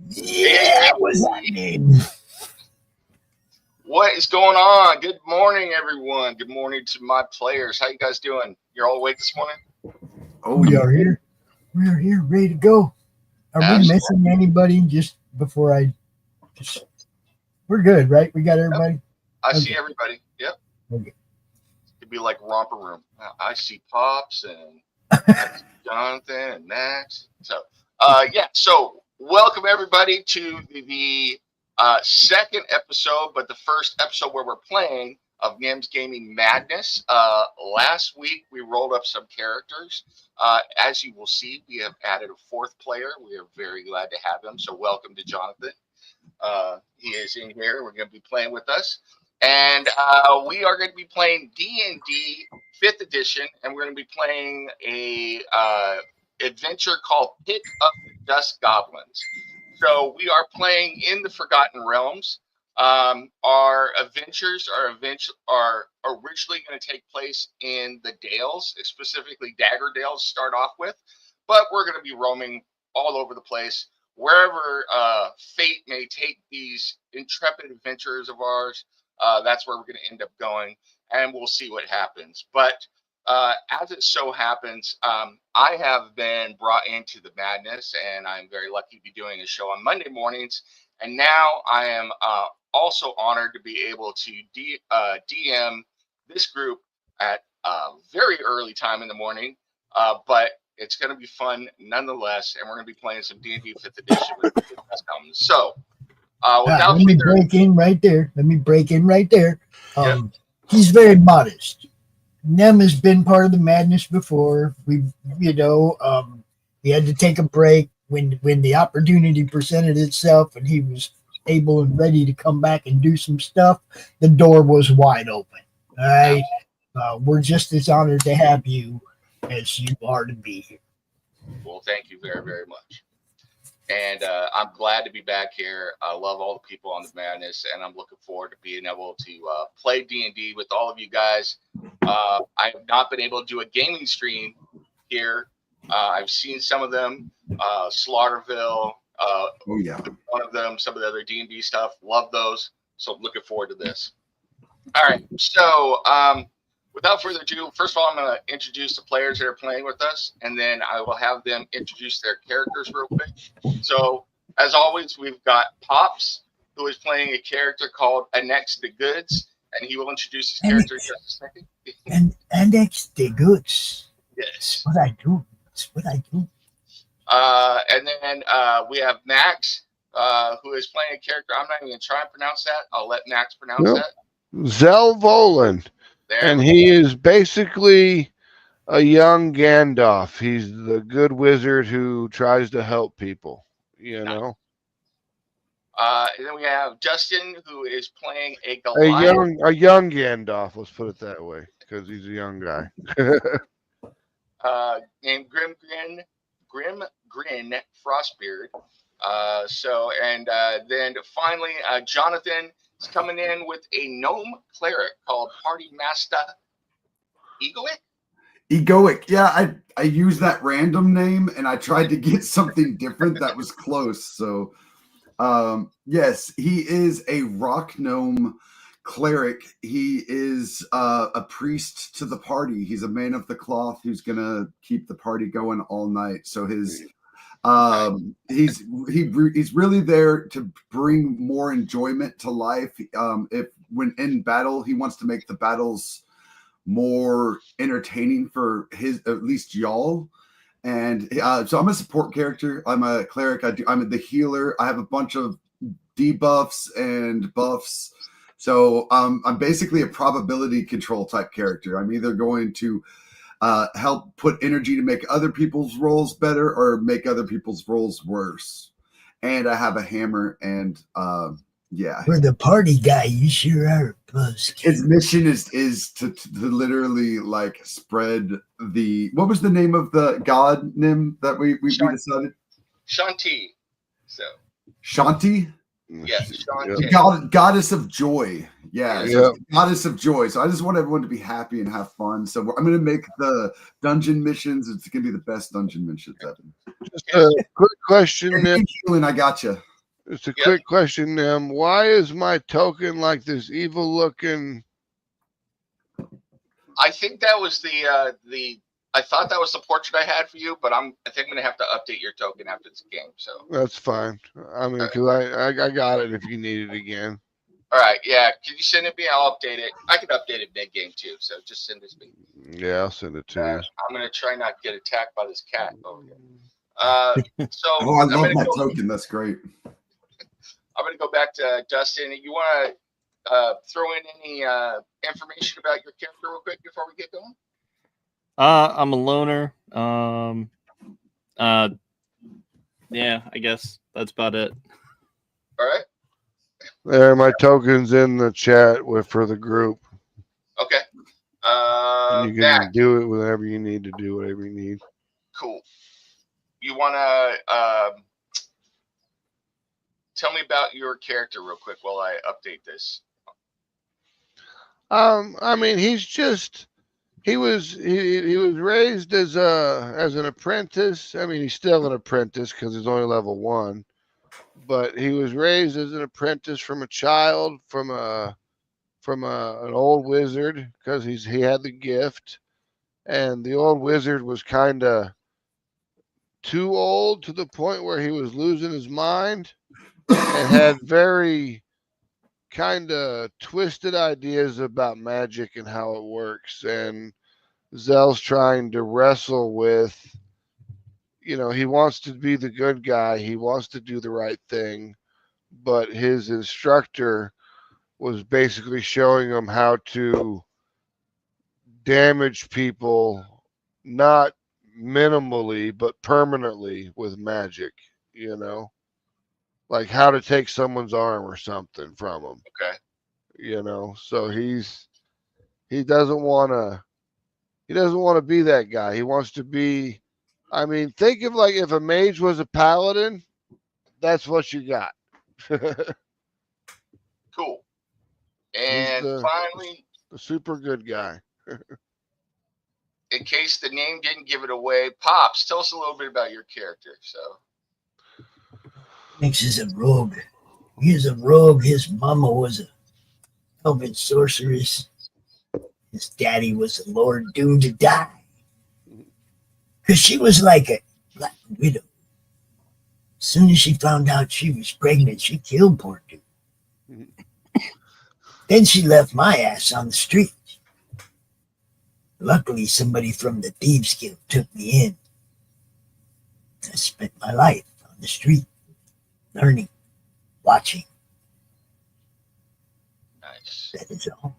Yeah, what's happening? What is going on? Good morning, everyone. Good morning to my players. How you guys doing? You're all awake this morning? Oh, we are here. We are here, ready to go. Are we Absolutely. missing anybody? Just before I just, we're good, right? We got Yep. everybody. I Okay. see everybody. Yep. Okay. It'd be like romper room. I see Pops and I see Jonathan and Max. Yeah. So welcome everybody to the second episode, but the first episode where we're playing of NeM's Gaming Madness. Last week we rolled up some characters. As you will see, we have added a fourth player. We are very glad to have him. So welcome to Jonathan. He is in here. We're going to be playing with us. And we are going to be playing D&D 5th edition, and we're going to be playing a adventure called Pick Up the Dust Goblins. So we are playing in the Forgotten Realms. Our adventures are originally going to take place in the Dales, specifically Dagger Dales to start off with, but we're going to be roaming all over the place. Wherever fate may take these intrepid adventurers of ours, that's where we're going to end up going, and we'll see what happens. But as it so happens, I have been brought into the madness, and I'm very lucky to be doing a show on Monday mornings. And now I am also honored to be able to DM this group at a very early time in the morning, but it's going to be fun nonetheless, and we're going to be playing some D&D 5th edition with the best albums. So, without let me break in right there. Yep. He's very modest. Nem has been part of the madness before. He had to take a break when the opportunity presented itself, and he was able and ready to come back and do some stuff. The door was wide open. All right, we're just as honored to have you as you are to be here. Well, thank you very, very much. And I'm glad to be back here. I love all the people on the madness, and I'm looking forward to being able to play D&D with all of you guys. I have not been able to do a gaming stream here. I've seen some of them, Slaughterville, one of them, some of the other D&D stuff. Love those. So I'm looking forward to this. All right. So without further ado, first of all, I'm going to introduce the players that are playing with us, and then I will have them introduce their characters real quick. So, as always, we've got Pops, who is playing a character called Annex the Goods, and he will introduce his character in just a second. And Annex the Goods. Yes. That's what I do. And then we have Max, who is playing a character. I'm not even going to try and pronounce that. I'll let Max pronounce that. Zelvolan. And he is basically a young Gandalf. He's the good wizard who tries to help people, you know. And then we have Justin, who is playing a Goliath. A young Gandalf, let's put it that way, because he's a young guy. Named Grim Grin Frostbeard. Then finally, Jonathan is coming in with a gnome cleric called Party Master Egoic. Yeah, I used that random name, and I tried to get something different that was close. So, yes, he is a rock gnome cleric. He is a priest to the party. He's a man of the cloth who's gonna keep the party going all night. So he's really there to bring more enjoyment to life. If when in battle, he wants to make the battles more entertaining for at least y'all. And so I'm a support character. I'm a cleric. I'm the healer. I have a bunch of debuffs and buffs. So I'm basically a probability control type character. I'm either going to help put energy to make other people's rolls better or make other people's rolls worse. And I have a hammer and yeah. For the party guy, you sure are a buzz. His mission is to literally like spread the, what was the name of the god NeM that we decided? Shanti. So Shanti? Yes, Shanti. Goddess of joy. Yeah, so goddess of joy. So I just want everyone to be happy and have fun. So I'm going to make the dungeon missions. It's going to be the best dungeon missions ever. Just a quick question, and I got you. It's a quick question, why is my token like this evil looking? I think that was I thought that was the portrait I had for you, but I think I'm gonna have to update your token after this game. So That's fine. I mean, because I got it if you need it again. all right, yeah. Can you send it me? I'll update it. I can update it mid game too. So just send this me. Yeah, I'll send it to you. I'm gonna try not to get attacked by this cat over here. So I love that token. That's great. I'm gonna go back to Dustin. You want to throw in any information about your character real quick before we get going? I'm a loner. Yeah, I guess that's about it. All right. There, my token's in the chat for the group. Okay. You can do it whenever you need to do whatever you need. Cool. You want to tell me about your character real quick while I update this? I mean, he was raised as an apprentice. I mean, he's still an apprentice because he's only level 1. But he was raised as an apprentice from a child, from an old wizard, because he had the gift, and the old wizard was kind of too old to the point where he was losing his mind, and had very kind of twisted ideas about magic and how it works. And Zell's trying to wrestle with, he wants to be the good guy. He wants to do the right thing. But his instructor was basically showing him how to damage people, not minimally, but permanently with magic, like how to take someone's arm or something from them. Okay. So he doesn't want to be that guy. He wants to be, I mean, think of like if a mage was a paladin, that's what you got. Cool. And finally, the super good guy. In case the name didn't give it away, Pops, tell us a little bit about your character. So, Thinks he's a rogue. He is a rogue. His mama was a elven sorceress. His daddy was a lord doomed to die. Because she was like a black widow. As soon as she found out she was pregnant, she killed poor dude. Then she left my ass on the street. Luckily, somebody from the Thieves Guild took me in. I spent my life on the street, learning, watching. Nice. That is all.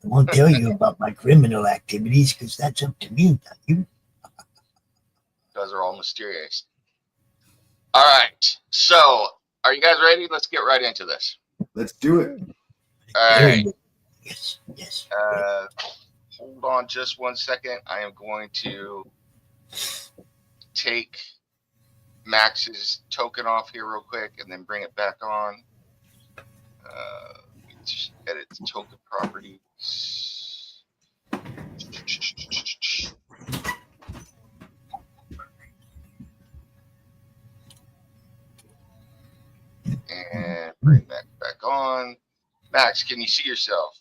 I won't tell you about my criminal activities because that's up to me, not you. Those are all mysterious. All right. So, are you guys ready? Let's get right into this. Let's do it. All right. Yes. Hold on just 1 second. I am going to take Max's token off here real quick and then bring it back on. Just edit the token properties. And bring that back on. Max, can you see yourself?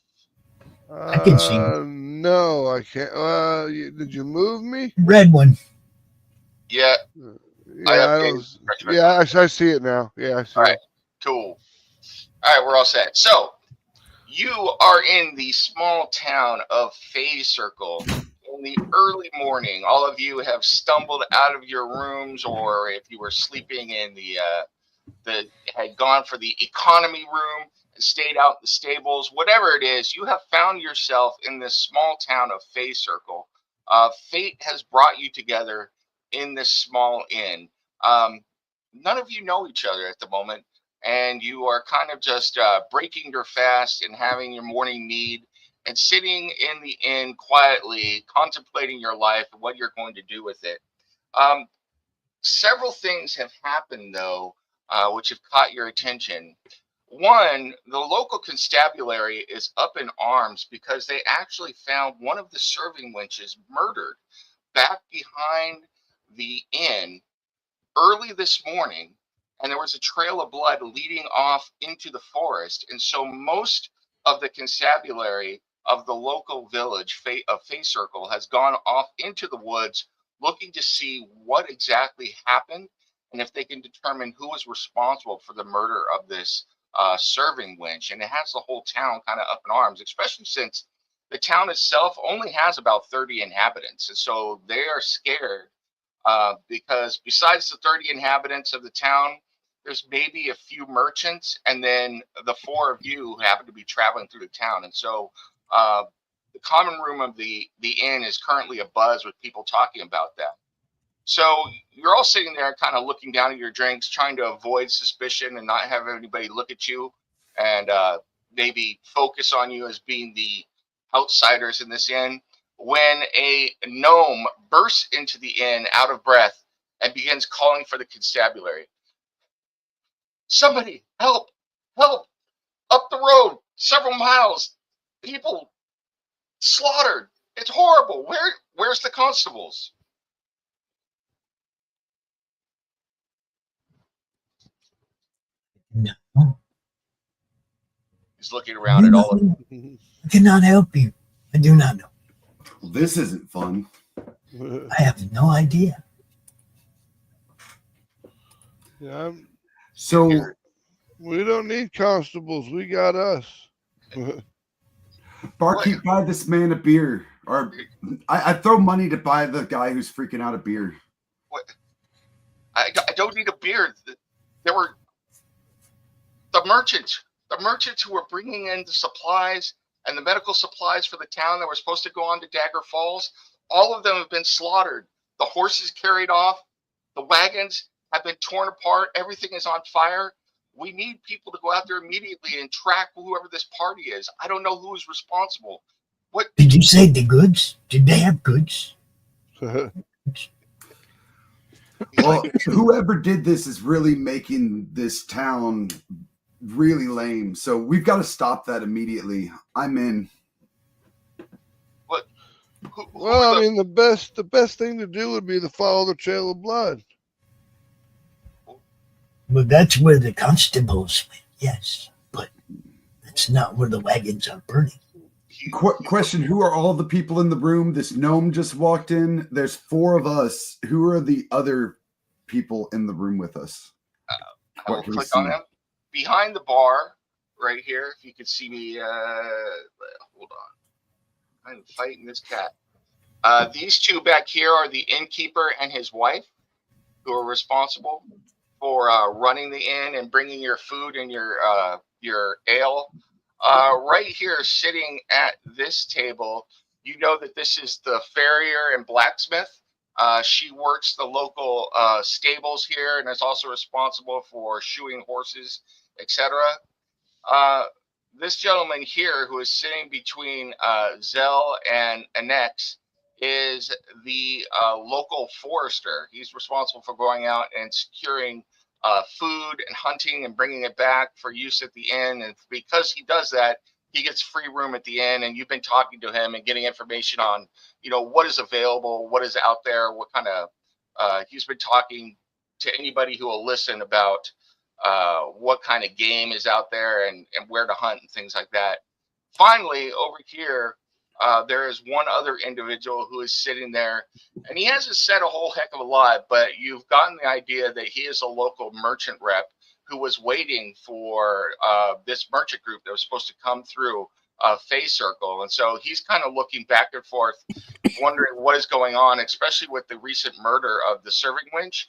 I can see. No, I can't. Did you move me? Red one. Yeah. I see it now. Yeah, I see All right. Cool. All right, we're all set. So, you are in the small town of Phase Circle in the early morning. All of you have stumbled out of your rooms, or if you were sleeping in had gone for the economy room and stayed out in the stables, whatever it is, you have found yourself in this small town of Phase Circle. Fate has brought you together in this small inn. None of you know each other at the moment, and you are kind of just breaking your fast and having your morning mead and sitting in the inn quietly, contemplating your life and what you're going to do with it. Several things have happened, though, which have caught your attention. One, the local constabulary is up in arms because they actually found one of the serving wenches murdered back behind the inn early this morning, and there was a trail of blood leading off into the forest. And so most of the constabulary of the local village of Face Circle has gone off into the woods looking to see what exactly happened and if they can determine who was responsible for the murder of this serving wench. And it has the whole town kind of up in arms, especially since the town itself only has about 30 inhabitants. And so they are scared because besides the 30 inhabitants of the town, there's maybe a few merchants and then the four of you who happen to be traveling through the town. And so the common room of the inn is currently abuzz with people talking about that. So you're all sitting there kind of looking down at your drinks, trying to avoid suspicion and not have anybody look at you and maybe focus on you as being the outsiders in this inn, when a gnome bursts into the inn out of breath and begins calling for the constabulary. Somebody, help, help, up the road, several miles, people slaughtered. It's horrible. Where's the constables? No, He's looking around at all of I cannot help you. I do not know. Well, this isn't fun. I have no idea. Yeah, So we don't need constables. We got us. barkeep, buy this man a beer, or I throw money to buy the guy who's freaking out a beer. What? I don't need a beer. There were the merchants who were bringing in the supplies and the medical supplies for the town that were supposed to go on to Dagger Falls. All of them have been slaughtered. The horses carried off. The wagons have been torn apart. Everything is on fire. We need people to go out there immediately and track whoever this party is. I don't know who is responsible. What did you say? The goods? Did they have goods? Well, whoever did this is really making this town really lame. So we've got to stop that immediately. I'm in. What? Well, I mean, the best thing to do would be to follow the trail of blood. Well, that's where the constables went, yes. But that's not where the wagons are burning. Question: who are all the people in the room? This gnome just walked in. There's 4 of us. Who are the other people in the room with us? I will click on them. Behind the bar, right here, if you could see me, hold on. I'm fighting this cat. These 2 back here are the innkeeper and his wife, who are responsible for running the inn and bringing your food and your ale. Right here, sitting at this table, you know that this is the farrier and blacksmith. She works the local stables here and is also responsible for shoeing horses, etc. This gentleman here, who is sitting between Zell and Annex, is the local forester. He's responsible for going out and securing food and hunting and bringing it back for use at the inn. And because he does that, he gets free room at the inn. And you've been talking to him and getting information on, what is available, what is out there, what kind of. He's been talking to anybody who will listen about what kind of game is out there and where to hunt and things like that. Finally, over here, there is one other individual who is sitting there, and he hasn't said a whole heck of a lot, but you've gotten the idea that he is a local merchant rep who was waiting for this merchant group that was supposed to come through Face Circle. And so he's kind of looking back and forth, wondering what is going on, especially with the recent murder of the serving wench.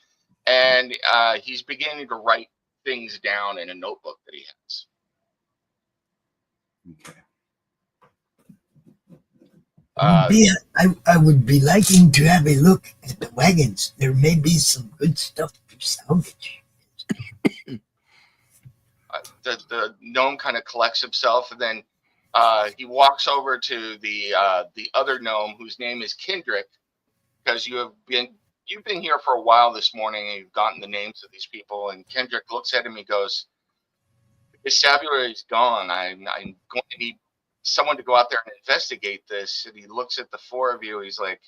And he's beginning to write things down in a notebook that he has. Okay. I would be liking to have a look at the wagons. There may be some good stuff to salvage. The gnome kind of collects himself, and then he walks over to the other gnome, whose name is Kendrick, because you've been here for a while this morning, and you've gotten the names of these people. And Kendrick looks at him, he goes, "The constabulary is gone. I'm going to need someone to go out there and investigate this." And he looks at the 4 of you. He's like,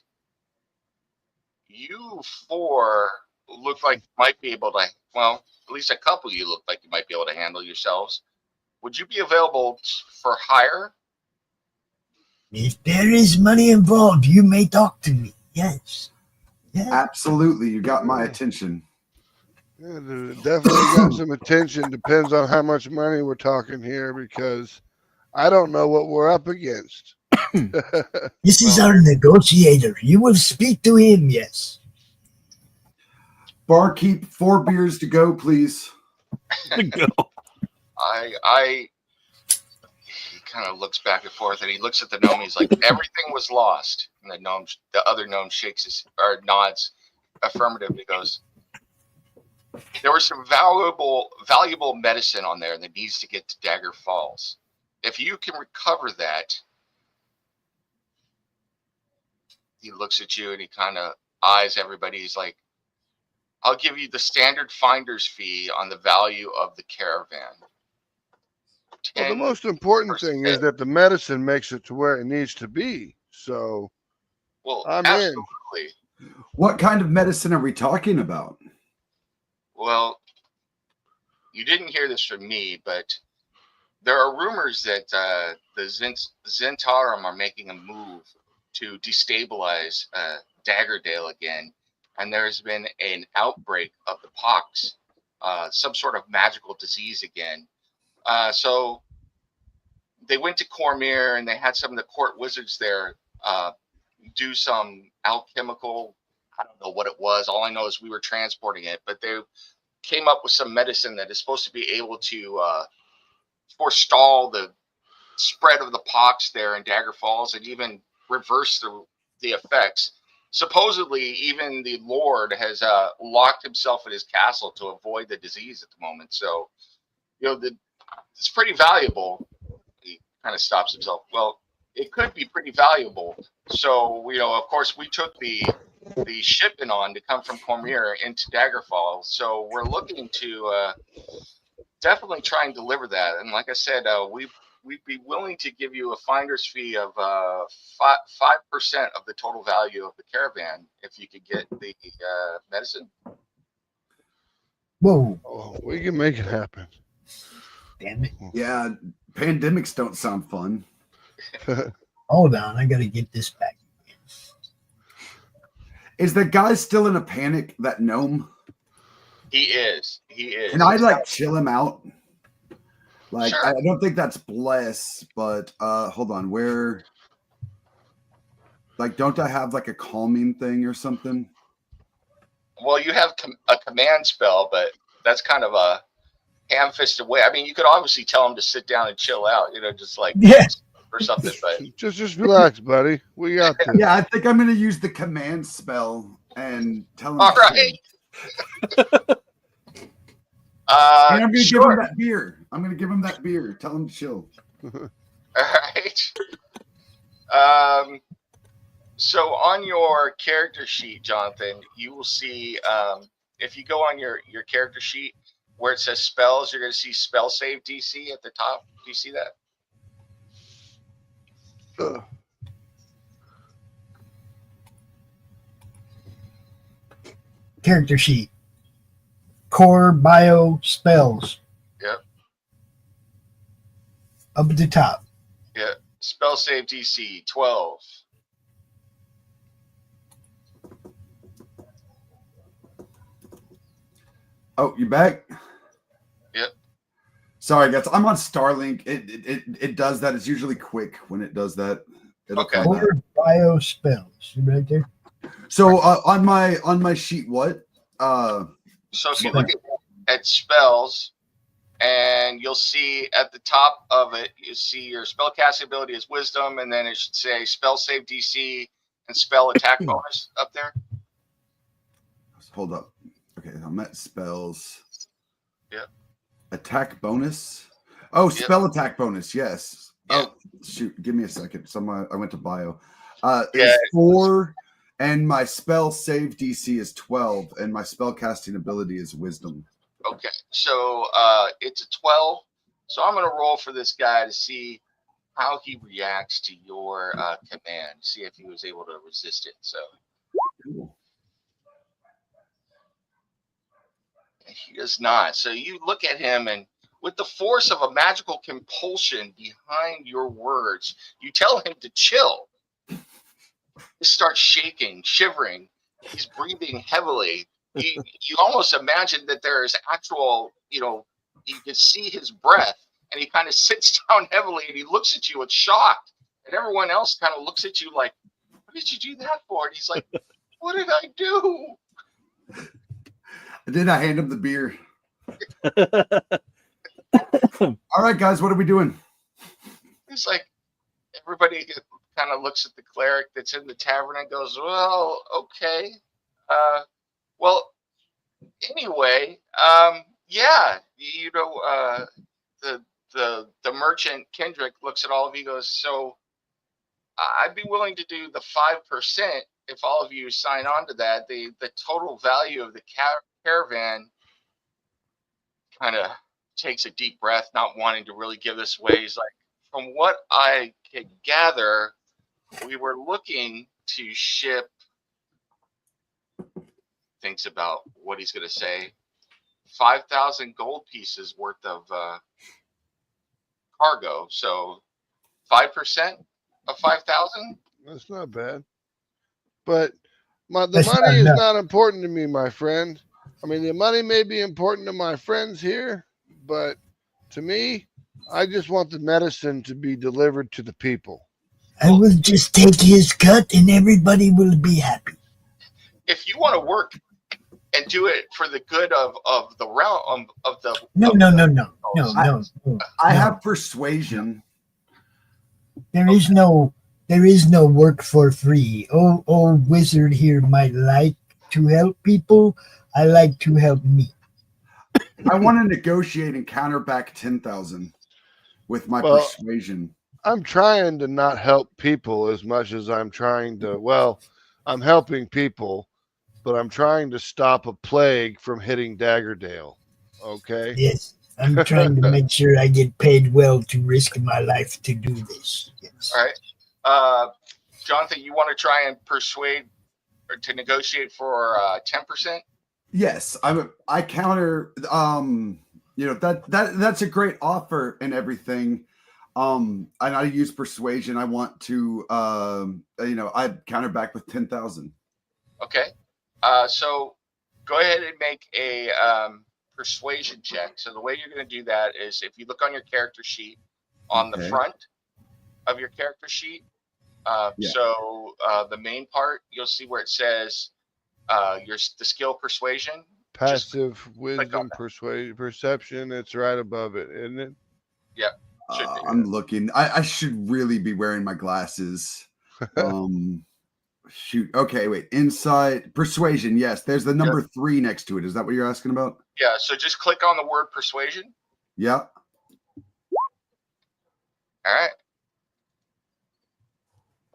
"You 4 look like you might be able to, well, at least a couple of you look like you might be able to handle yourselves. Would you be available for hire? If there is money involved, you may talk to me. Yes. Yes. Absolutely, you got my attention. Yeah, definitely got some attention. Depends on how much money we're talking here, because I don't know what we're up against. This is our negotiator. You will speak to him, yes. Barkeep, 4 beers to go, please. Go. He kind of looks back and forth, and he looks at the gnome. He's like, everything was lost. And the other gnome shakes his, or nods affirmative. He goes, there was some valuable medicine on there that needs to get to Dagger Falls. If you can recover that, he looks at you and he kind of eyes everybody. He's like, I'll give you the standard finder's fee on the value of the caravan. Well, the most important thing is that the medicine makes it to where it needs to be. So, well, I'm absolutely. What kind of medicine are we talking about? Well, you didn't hear this from me, but there are rumors that the Zentarum are making a move to destabilize Daggerdale again, and there's been an outbreak of the pox, some sort of magical disease again. So they went to Cormyr, and they had some of the court wizards there do some alchemical, I don't know what it was. All I know is we were transporting it, but they came up with some medicine that is supposed to be able to forestall the spread of the pox there in Dagger Falls and even reverse the effects. Supposedly, even the Lord has locked himself in his castle to avoid the disease at the moment. So, it's pretty valuable. He kind of stops himself. Well, it could be pretty valuable. So, of course, we took the shipment on to come from Cormyr into Daggerfall. So we're looking to definitely try and deliver that. And like I said, we'd be willing to give you a finder's fee of 5% of the total value of the caravan if you could get the medicine. Whoa. Oh, we can make it happen. Damn it. Yeah, pandemics don't sound fun. Hold on. I got to get this back. Is the guy still in a panic, that gnome? He is. Can I chill him out? Sure. I don't think that's bless, but hold on, where don't I have a calming thing or something? Well, you have a command spell, but that's kind of a ham-fisted way. I mean, you could obviously tell him to sit down and chill out, just or something, but just relax, buddy. We got this. Yeah, I think I'm gonna use the command spell and tell him. All right. And I'm gonna give him that beer. I'm gonna give him that beer. Tell him to chill. All right. So on your character sheet, Jonathan, you will see if you go on your character sheet where it says spells, you're going to see spell save DC at the top. Do you see that? Character sheet. Core bio spells. Yep. Up at the top. Yeah. Spell save DC 12. Oh, you back? Yep. Sorry, guys. I'm on Starlink. It does that. It's usually quick when it does that. Okay. Core bio spells. You right there? So on my sheet, what? So if you look at spells, and you'll see at the top of it, you see your spellcasting ability is wisdom, and then it should say spell save DC and spell attack bonus up there. Hold up. Okay, I'm at spells. Yep. Attack bonus. Oh, spell attack bonus. Yes. Yep. Oh, shoot. Give me a second. I went to bio. Yeah. It's 4, and my spell save DC is 12, and my spell casting ability is wisdom. Okay, so it's a 12. So I'm going to roll for this guy to see how he reacts to your command. See if he was able to resist it. So. Cool. He does not. So you look at him, and with the force of a magical compulsion behind your words, you tell him to chill. He starts shaking, shivering. He's breathing heavily. You almost imagine that there is actual, you can see his breath, and he kind of sits down heavily, and he looks at you with shock. And everyone else kind of looks at you like, what did you do that for? And he's like, what did I do? Then I hand him the beer. All right, guys, what are we doing? It's like everybody kind of looks at the cleric that's in the tavern and goes, well, okay. Well, anyway, yeah, the merchant Kendrick looks at all of you and goes, so I'd be willing to do the 5% if all of you sign on to that. The total value of the caravan kind of takes a deep breath, not wanting to really give this away. He's like, from what I could gather, we were looking to ship, thinks about what he's going to say, 5,000 gold pieces worth of cargo. So 5% of 5,000? That's not bad. But the That's money not is enough. not important to me, my friend. I mean, the money may be important to my friends here, but to me, I just want the medicine to be delivered to the people. I will just take his cut and everybody will be happy. If you want to work and do it for the good of the realm of the No. I have persuasion. There is no work for free. Oh, wizard here might like to help people. I like to help me. I want to negotiate and counter back 10,000 with my Well, persuasion. I'm trying to not help people as much as I'm trying to, well, I'm helping people, but I'm trying to stop a plague from hitting Daggerdale. Okay? Yes, I'm trying to make sure I get paid well to risk my life to do this. Yes. All right. Jonathan, you want to try and persuade or to negotiate for 10%? Yes, I counter. That's a great offer and everything. And I use persuasion. I want to, I'd counter back with 10,000. Okay. So go ahead and make a persuasion check. So the way you're going to do that is if you look on your character sheet on the front of your character sheet. So the main part, you'll see where it says the skill persuasion. Passive wisdom, perception. It's right above it, isn't it? Yeah. I'm looking. I should really be wearing my glasses. Shoot. Okay, wait. Insight, persuasion. Yes, there's the number 3 next to it. Is that what you're asking about? Yeah. So just click on the word persuasion. Yeah. All right.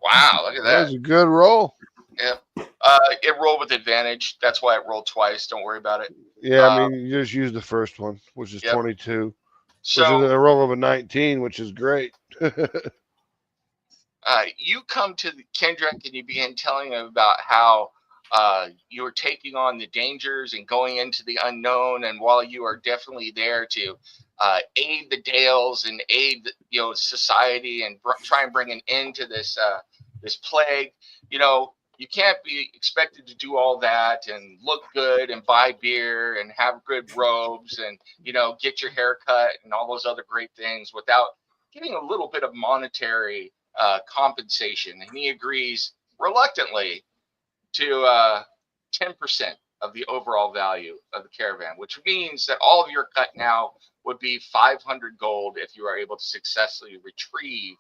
Wow, look at that. That was a good roll. Yeah. It rolled with advantage. That's why it rolled twice. Don't worry about it. Yeah, I mean, you just use the first one, which is 22. So which is a roll of a 19, which is great. you come to Kendrick and you begin telling him about how you are taking on the dangers and going into the unknown. And while you are definitely there to aid the Dales and aid society and try and bring an end to this this plague, you can't be expected to do all that and look good and buy beer and have good robes and get your hair cut and all those other great things without getting a little bit of monetary compensation. And he agrees reluctantly to 10% of the overall value of the caravan, which means that all of your cut now would be 500 gold if you are able to successfully retrieve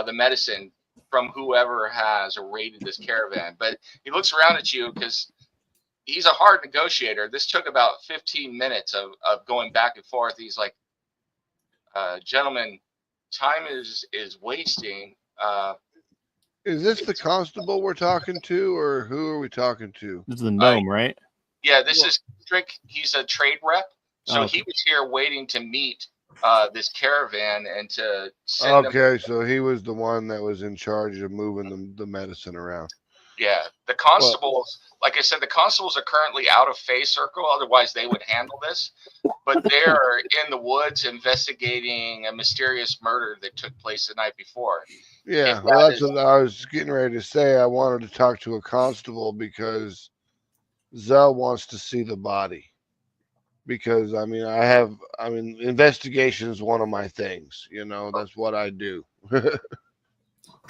the medicine from whoever has raided this caravan. But he looks around at you because he's a hard negotiator. This took about 15 minutes of going back and forth. He's like, gentlemen, time is wasting. Is this the constable we're talking to, or who are we talking to? This is the gnome, right? Yeah, this is Strick. He's a trade rep. So he was here waiting to meet this caravan and to send them. So he was the one that was in charge of moving the medicine around. Yeah, the constables, like I said, the constables are currently out of Faye Circle. Otherwise, they would handle this. But they're in the woods investigating a mysterious murder that took place the night before. Yeah, If well, that that's is- what I was getting ready to say. I wanted to talk to a constable because Zell wants to see the body. Because I mean, investigation is one of my things. You know, that's what I do.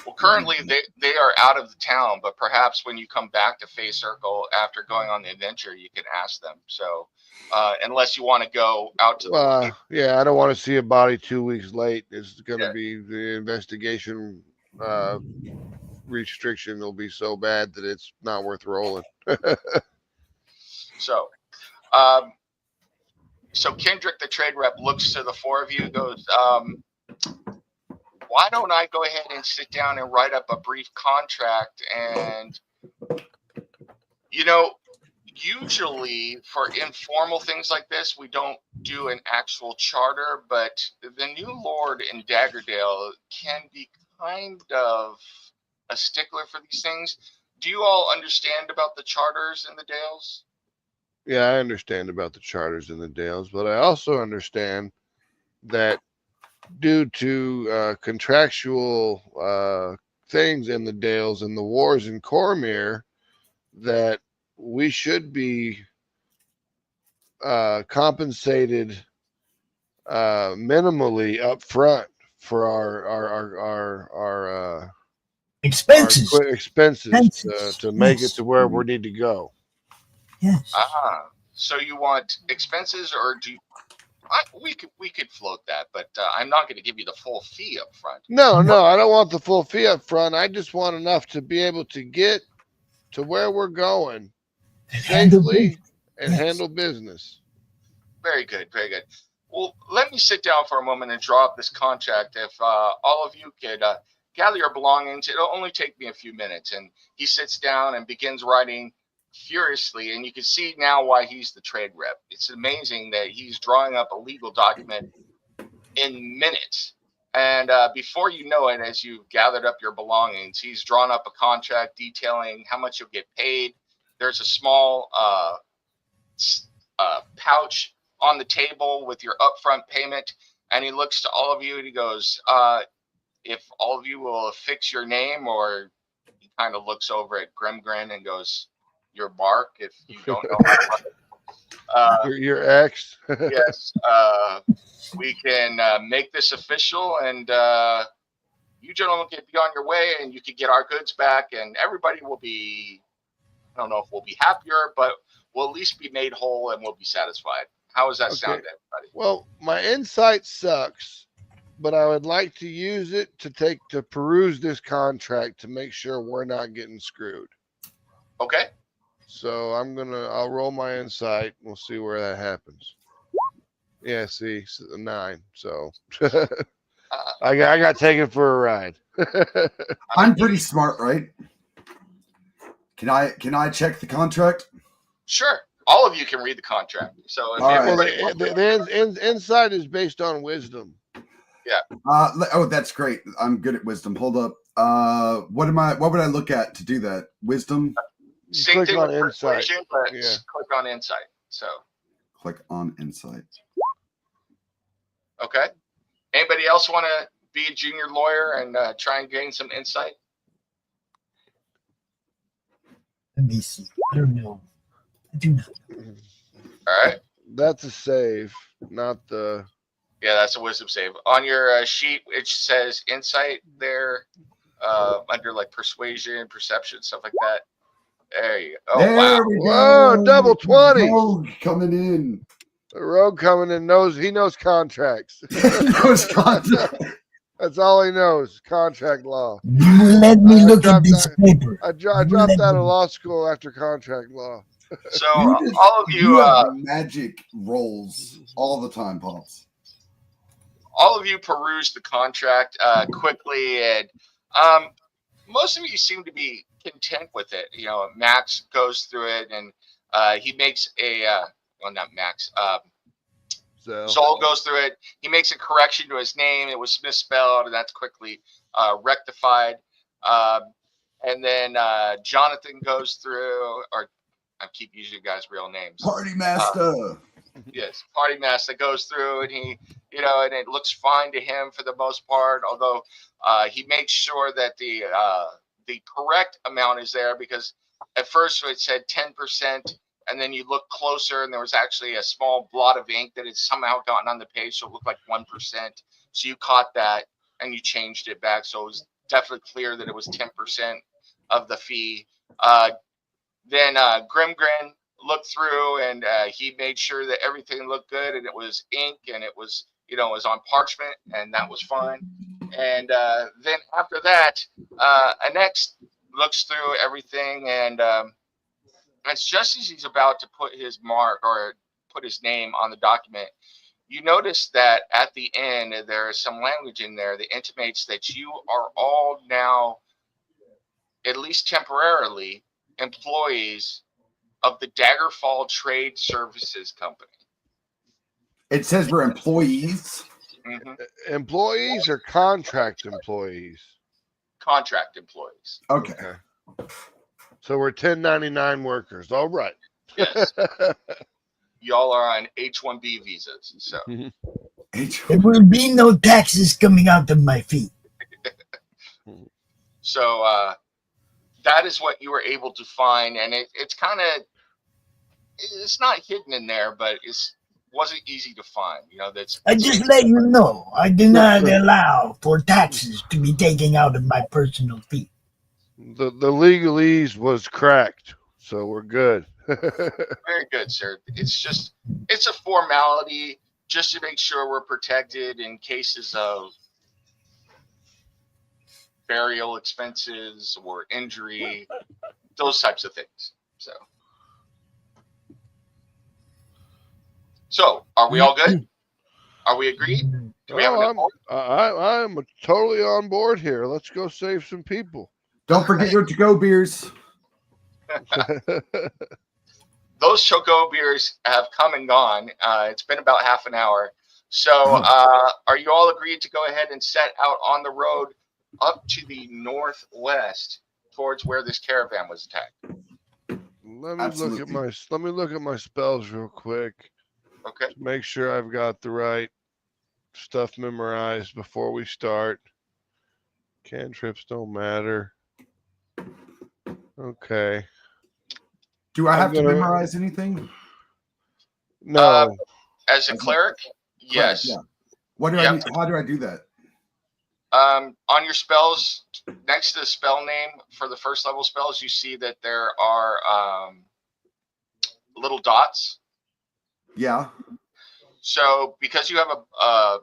Well, currently they are out of the town, but perhaps when you come back to Faye Circle after going on the adventure, you can ask them. So, unless you want to go out to the Yeah, I don't want to see a body 2 weeks late. It's going to Yeah. be the investigation restriction will be so bad that it's not worth rolling. so, so Kendrick, the trade rep, looks to the four of you, goes, why don't I go ahead and sit down and write up a brief contract? And, usually for informal things like this, we don't do an actual charter, but the new Lord in Daggerdale can be kind of a stickler for these things. Do you all understand about the charters in the Dales? Yeah, I understand about the charters in the Dales, but I also understand that due to contractual things in the Dales and the wars in Cormyr, that we should be compensated minimally up front for our Expenses. expenses to make Yes. it to where we need to go. Yes. So you want expenses, or we could float that, but I'm not going to give you the full fee up front. No, I don't want the full fee up front. I just want enough to be able to get to where we're going safely and handle business. Very good, very good. Well, let me sit down for a moment and draw up this contract. If all of you could gather your belongings, it'll only take me a few minutes. And he sits down and begins writing furiously, and you can see now why he's the trade rep. It's amazing that he's drawing up a legal document in minutes. And before you know it, as you've gathered up your belongings, he's drawn up a contract detailing how much you'll get paid. There's a small pouch on the table with your upfront payment, and he looks to all of you and he goes, if all of you will affix your name, or he kind of looks over at Grimgrin and goes, your mark, if you don't know. Your ex. Yes, we can make this official, and you gentlemen can be on your way, and you can get our goods back, and everybody will be, I don't know if we'll be happier, but we'll at least be made whole and we'll be satisfied. How does that sound to everybody? Well, my insight sucks, but I would like to use it to peruse this contract to make sure we're not getting screwed. Okay. So I'll roll my insight. We'll see where that happens. Yeah, see, 9. So I got taken for a ride. I'm pretty smart, right? Can I check the contract? Sure. All of you can read the contract. So if everybody wants to- the insight is based on wisdom. Yeah. That's great. I'm good at wisdom. Hold up. What would I look at to do that? Wisdom. Same Click thing on with insight. persuasion, but Yeah. click on insight. So Click on insight. okay. Anybody else want to be a junior lawyer and try and gain some insight? Let me see. I don't know. I do not. All right. That's a save, not the. Yeah, that's a wisdom save. On your sheet, it says insight there, under like persuasion, perception, stuff like that. There you go. Oh, There wow. we Whoa, go. double 20. Rogue coming in. The rogue coming in knows contracts. Knows contract. That's all he knows. Contract law. Let me look at this paper. I dropped out of law school after contract law. So all of you, have magic rolls all the time, Pops. all of you peruse the contract quickly, and most of you seem to be content with it. Max goes through it, and he makes not Max. Zol goes through it. He makes a correction to his name. It was misspelled, and that's quickly rectified. And then Jonathan goes through, or I keep using you guys' real names. Party master. Yes, party master goes through and he, and it looks fine to him for the most part. Although he makes sure that the correct amount is there, because at first it said 10%, and then you look closer and there was actually a small blot of ink that had somehow gotten on the page, so it looked like 1%. So you caught that and you changed it back, so it was definitely clear that it was 10% of the fee. Then Grimgrin looked through and he made sure that everything looked good, and it was ink, and it was it was on parchment, and that was fine. And then after that, Anex looks through everything, and it's just as he's about to put his mark or put his name on the document, you notice that at the end there is some language in there that intimates that you are all now, at least temporarily, employees of the Daggerfall Trade Services Company. It says we're employees. Mm-hmm. Employees or contract employees? Contract employees. Okay. So we're 1099 workers. All right. Yes. Y'all are on H-1B visas. So There will be no taxes coming out of my feet. So that is what you were able to find, and it's kind of, it's not hidden in there, but it wasn't easy to find. I just let you know, I do not allow for taxes to be taken out of my personal feet. The legalese was cracked, so we're good. Very good, sir. It's a formality just to make sure we're protected in cases of burial expenses or injury, those types of things. So are we all good? Are we agreed? Do we have enough? I'm totally on board here. Let's go save some people. Don't forget your to-go beers. Those Choco beers have come and gone. It's been about half an hour. So are you all agreed to go ahead and set out on the road up to the northwest towards where this caravan was attacked? Let me look at my spells real quick. Okay. To make sure I've got the right stuff memorized before we start. Cantrips don't matter. Okay. Do I have to memorize anything? No. As a cleric, yes. Yeah. What do I need? How do I do that? On your spells, next to the spell name for the first level spells, you see that there are little dots. Yeah. So because you have a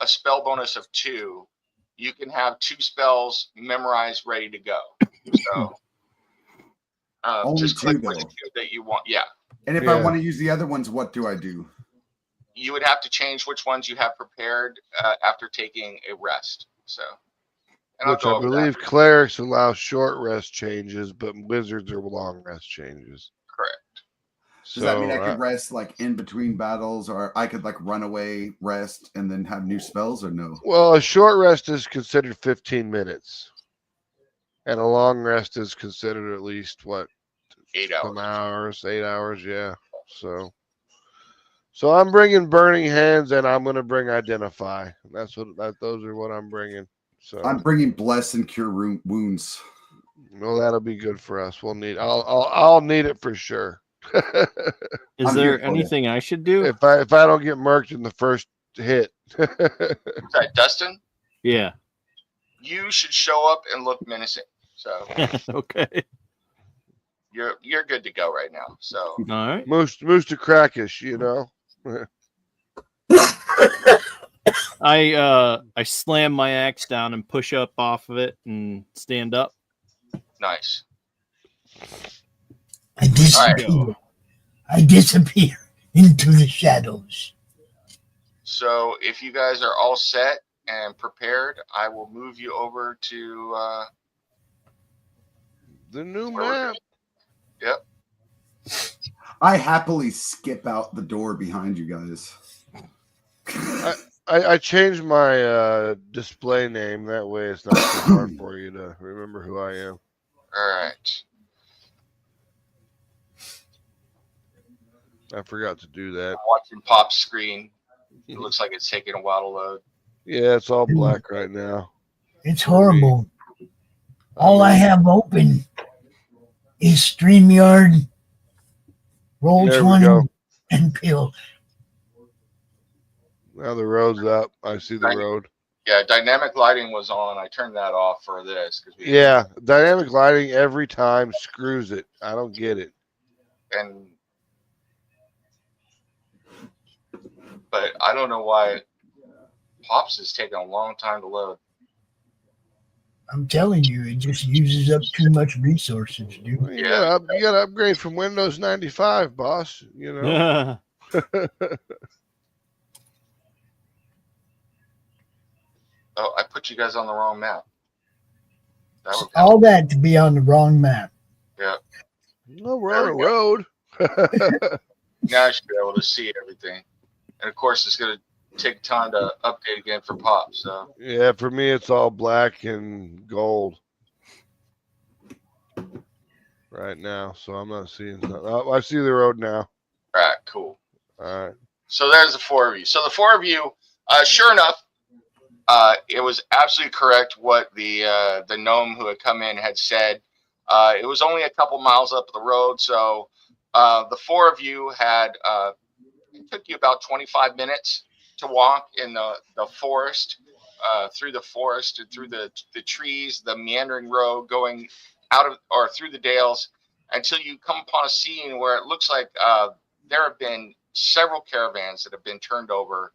spell bonus of 2, you can have 2 spells memorized, ready to go. So only just 2 click though. with the 2 that you want. Yeah. And if I want to use the other ones, what do I do? You would have to change which ones you have prepared after taking a rest. So, which I believe clerics allow short rest changes, but wizards are long rest changes. Correct. Does that mean I could rest like in between battles, or I could like run away, rest, and then have new spells, or no? Well, a short rest is considered 15 minutes. And a long rest is considered at least, 8 hours. Some hours, 8 hours, yeah. So I'm bringing Burning Hands, and I'm going to bring Identify. Those are what I'm bringing. So I'm bringing Bless and Cure Wounds. Well, that'll be good for us. We'll need. I'll need it for sure. Is there anything I should do if I don't get murked in the first hit? Is that Dustin? Yeah. You should show up and look menacing. So okay. You're good to go right now. So all right. Moose to crackish, I slam my axe down and push up off of it and stand up. Nice. I disappear. I disappear into the shadows. So if you guys are all set and prepared, I will move you over to the new map. Yep. I happily skip out the door behind you guys. I changed my display name. That way it's not so hard for you to remember who I am. All right. I forgot to do that. Watching Pop's screen. It looks like it's taking a while to load. Yeah, it's all black right now. It's horrible. I All I mean, have open is StreamYard, Roll There we 20, go. and Pill. Now the road's up. I see the road. Yeah, dynamic lighting was on. I turned that off for this because Yeah, dynamic lighting every time screws it. I don't get it. But I don't know why Pops is taking a long time to load. I'm telling you, it just uses up too much resources, dude. You gotta upgrade from Windows 95, boss. You know. Oh, I put you guys on the wrong map. All that to be on the wrong map. Yeah. No, we're on a road. Now I should be able to see everything. And of course, it's going to take time to update again for Pop. So Yeah, for me, it's all black and gold right now. So I'm not seeing. Oh, I see the road now. all right, cool. All right. So there's the four of you. So the four of you, sure enough, it was absolutely correct what the gnome who had come in had said. It was only a couple miles up the road, so the four of you had it took you about 25 minutes to walk in the forest, through the forest and through the trees, the meandering road going out of or through the dales until you come upon a scene where it looks like there have been several caravans that have been turned over,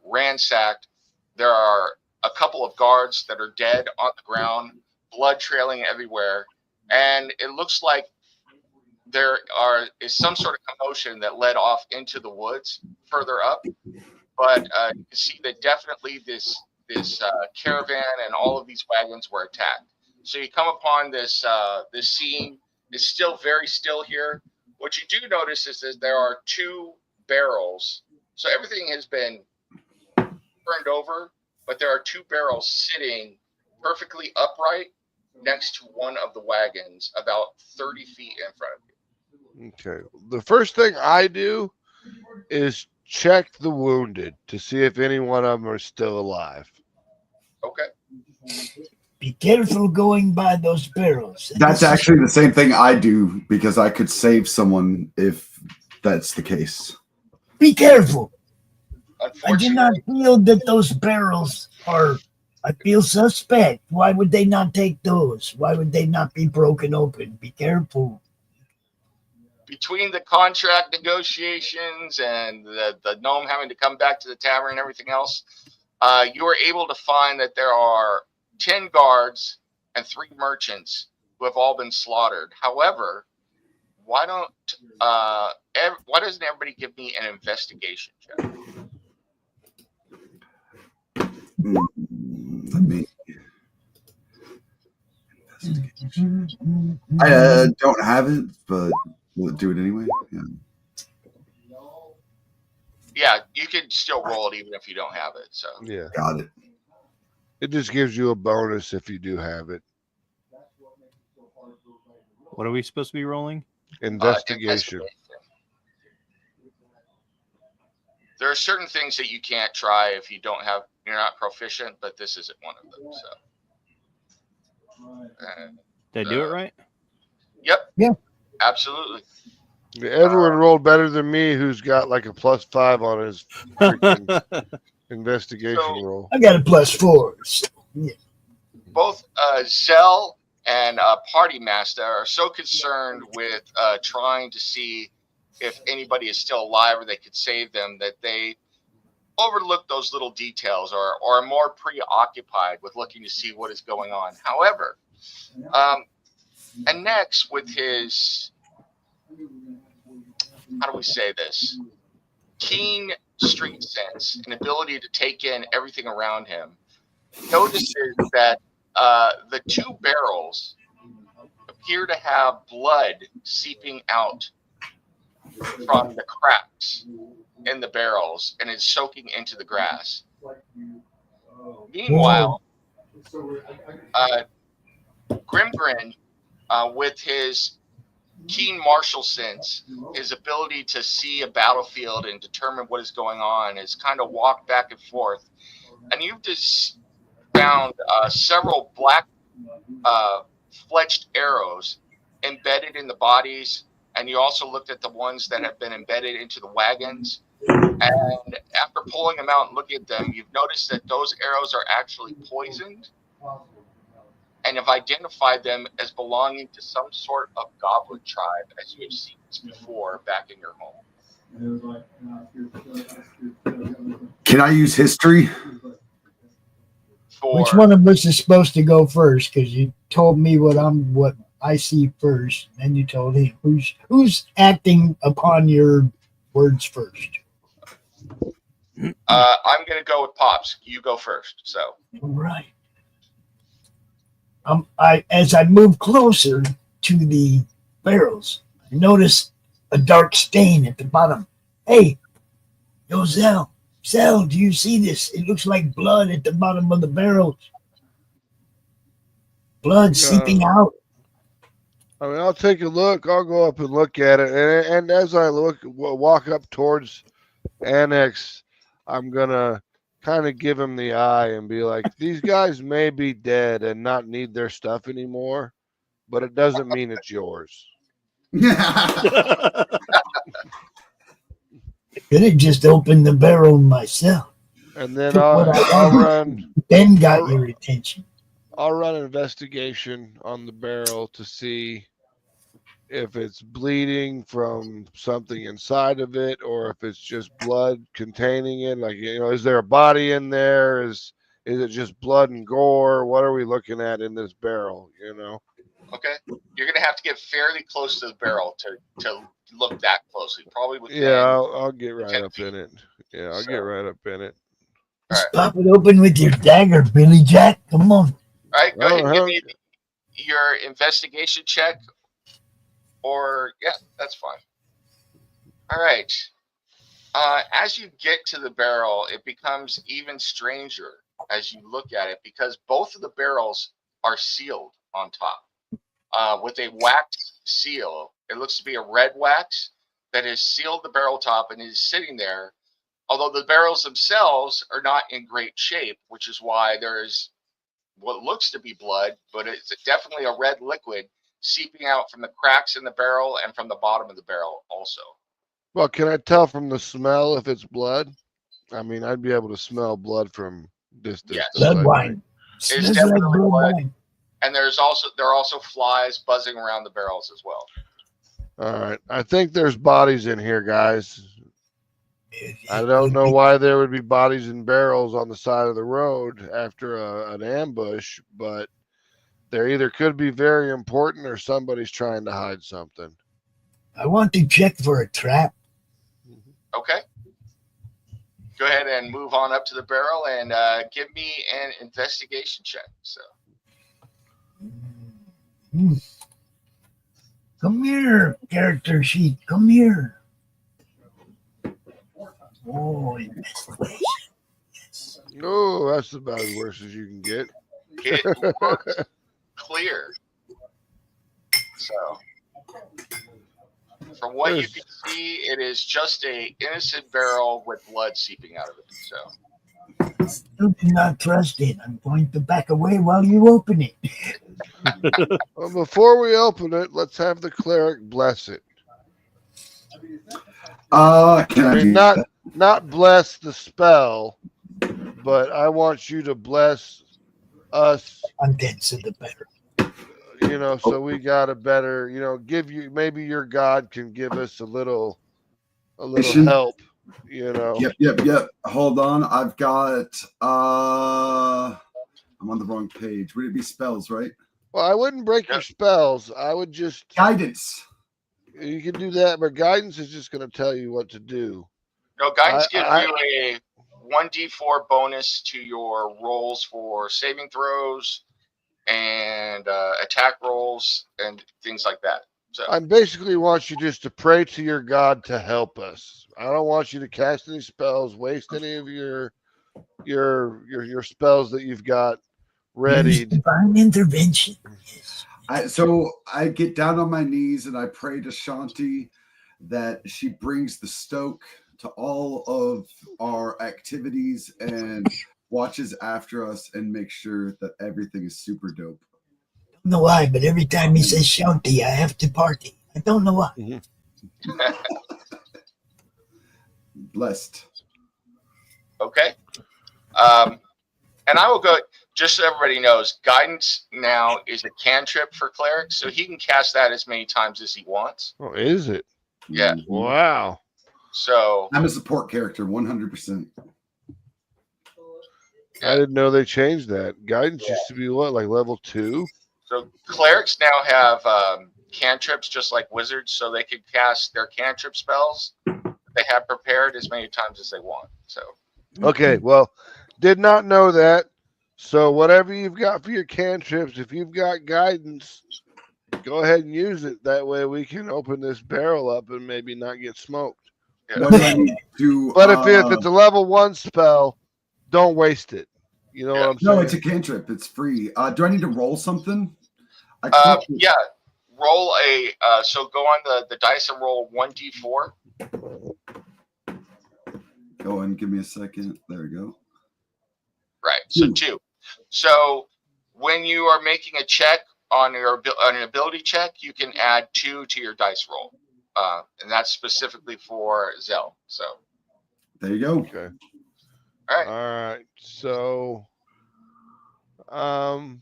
ransacked. There are a couple of guards that are dead on the ground, blood trailing everywhere. And it looks like there is some sort of commotion that led off into the woods further up. But you can see that definitely this caravan and all of these wagons were attacked. So you come upon this scene. It's still very still here. What you do notice is that there are two barrels. So everything has been turned over, but there are two barrels sitting perfectly upright next to one of the wagons about 30 feet in front of you. Okay. The first thing I do is check the wounded to see if any one of them are still alive. Okay. Be careful going by those barrels. That's actually the same thing I do because I could save someone if that's the case. Be careful. I do not Unfortunately, feel that those barrels are. I feel suspect. Why would they not take those? Why would they not be broken open? Be careful. between the contract negotiations and the gnome having to come back to the tavern and everything else, you were able to find that there are 10 guards and 3 merchants who have all been slaughtered. However, why doesn't everybody give me an investigation check? Let me. I don't have it, but we'll do it anyway. Yeah. Yeah, you can still roll it even if you don't have it. So Yeah. Got it. It just gives you a bonus if you do have it. What are we supposed to be rolling? Investigation. There are certain things that you can't try if you're not proficient, but this isn't one of them. So Did I do it right? Yep. Yeah. Absolutely. Everyone rolled better than me who's got like a +5 on his freaking investigation roll. I got a +4. So, yeah. Both Zell and Party Master are so concerned with trying to see if anybody is still alive or they could save them that they overlook those little details or are more preoccupied with looking to see what is going on. However, and next with his, how do we say this, keen street sense and ability to take in everything around him, notices that the 2 barrels appear to have blood seeping out from the cracks in the barrels and is soaking into the grass. Meanwhile, Grimgrin, with his keen martial sense, his ability to see a battlefield and determine what is going on, is kind of walked back and forth. And you've just found several black fletched arrows embedded in the bodies, and you also looked at the ones that have been embedded into the wagons. And after pulling them out and looking at them, you've noticed that those arrows are actually poisoned, and have identified them as belonging to some sort of goblin tribe, as you have seen this before back in your home. Can I use history? For Which one of us is supposed to go first? Because you told me what I see first, then you told him who's acting upon your words first. I'm going to go with Pops. You go first. So All right. As I move closer to the barrels, I notice a dark stain at the bottom. Hey, yo, Zell, do you see this? It looks like blood at the bottom of the barrels. Blood seeping out. I mean, I'll take a look. I'll go up and look at it, and as I walk up towards Annex, I'm gonna kind of give him the eye and be like, "These guys may be dead and not need their stuff anymore, but it doesn't mean it's yours." Could have just opened the barrel myself. And then Took what I I'll had. run. Ben got your attention. I'll run an investigation on the barrel to see if it's bleeding from something inside of it, or if it's just blood containing it. Like, is there a body in there? Is it just blood and gore? What are we looking at in this barrel? okay, you're going to have to get fairly close to the barrel to look that closely. Probably within. Yeah, I'll get right 10 up feet. in it. Yeah, I'll get right up in it. Just pop it open with your dagger, Billy Jack. Come on. All right, go ahead and give me your investigation check. Or, yeah, that's fine. All right. As you get to the barrel, it becomes even stranger as you look at it, because both of the barrels are sealed on top with a wax seal. It looks to be a red wax that has sealed the barrel top and is sitting there, although the barrels themselves are not in great shape, which is why there is what looks to be blood, but it's definitely a red liquid seeping out from the cracks in the barrel and from the bottom of the barrel also. Well, can I tell from the smell if it's blood? I mean, I'd be able to smell blood from distance. Yes. Blood wine. It's Smells definitely like blood blood. wine. And there are also flies buzzing around the barrels as well. All right. I think there's bodies in here, guys. I don't know why there would be bodies in barrels on the side of the road after an ambush, but there either could be very important or somebody's trying to hide something. I want to check for a trap. Okay. Go ahead and move on up to the barrel and give me an investigation check. So. Come here, character sheet. Come here. Oh, investigation. Yes. Oh, that's about as worse as you can get. It looks clear. So, from what you can see, it is just a innocent barrel with blood seeping out of it. So, Still do not trust it. I'm going to back away while you open it. Well, before we open it, let's have the cleric bless it. Can I mean, do not bless the spell, but I want you to bless us. Contents of the barrel. So we got a better, give you, maybe your God can give us a little help, Yep. Hold on. I've got I'm on the wrong page. Would it be spells, right? Well, I wouldn't break your spells. I would just Guidance. You can do that, but guidance is just going to tell you what to do. no, guidance gives you a 1d4 bonus to your rolls for saving throws and attack rolls and things like that. So I basically want you just to pray to your God to help us. I don't want you to cast any spells, waste any of your spells that you've got ready. Divine intervention. Yes. So I get down on my knees and I pray to Shanti that she brings the stoke to all of our activities and watches after us and makes sure that everything is super dope. I don't know why, but every time he says Shanti, I have to party. I don't know why. Blessed. Okay. And I will go, just so everybody knows, guidance now is a cantrip for clerics, so he can cast that as many times as he wants. Oh, is it? Yeah. Mhm. Wow. So I'm a support character, 100%. I didn't know they changed that. Guidance used to be what, like level 2? so clerics now have cantrips just like wizards, so they can cast their cantrip spells they have prepared as many times as they want. So Okay, well, did not know that. So whatever you've got for your cantrips, if you've got guidance, go ahead and use it. That way we can open this barrel up and maybe not get smoked. yeah. What do I need to? But if it's a level 1 spell, don't waste it. You know what I'm saying? No, it's a cantrip. It's free. Do I need to roll something? I click it. Yeah, roll a so go on the dice and roll 1d4. Go and give me a second. There we go. Right, so 2. So when you are making a check on an ability check, you can add 2 to your dice roll, and that's specifically for Zell. So There you go. Okay. all right, All right. So I'm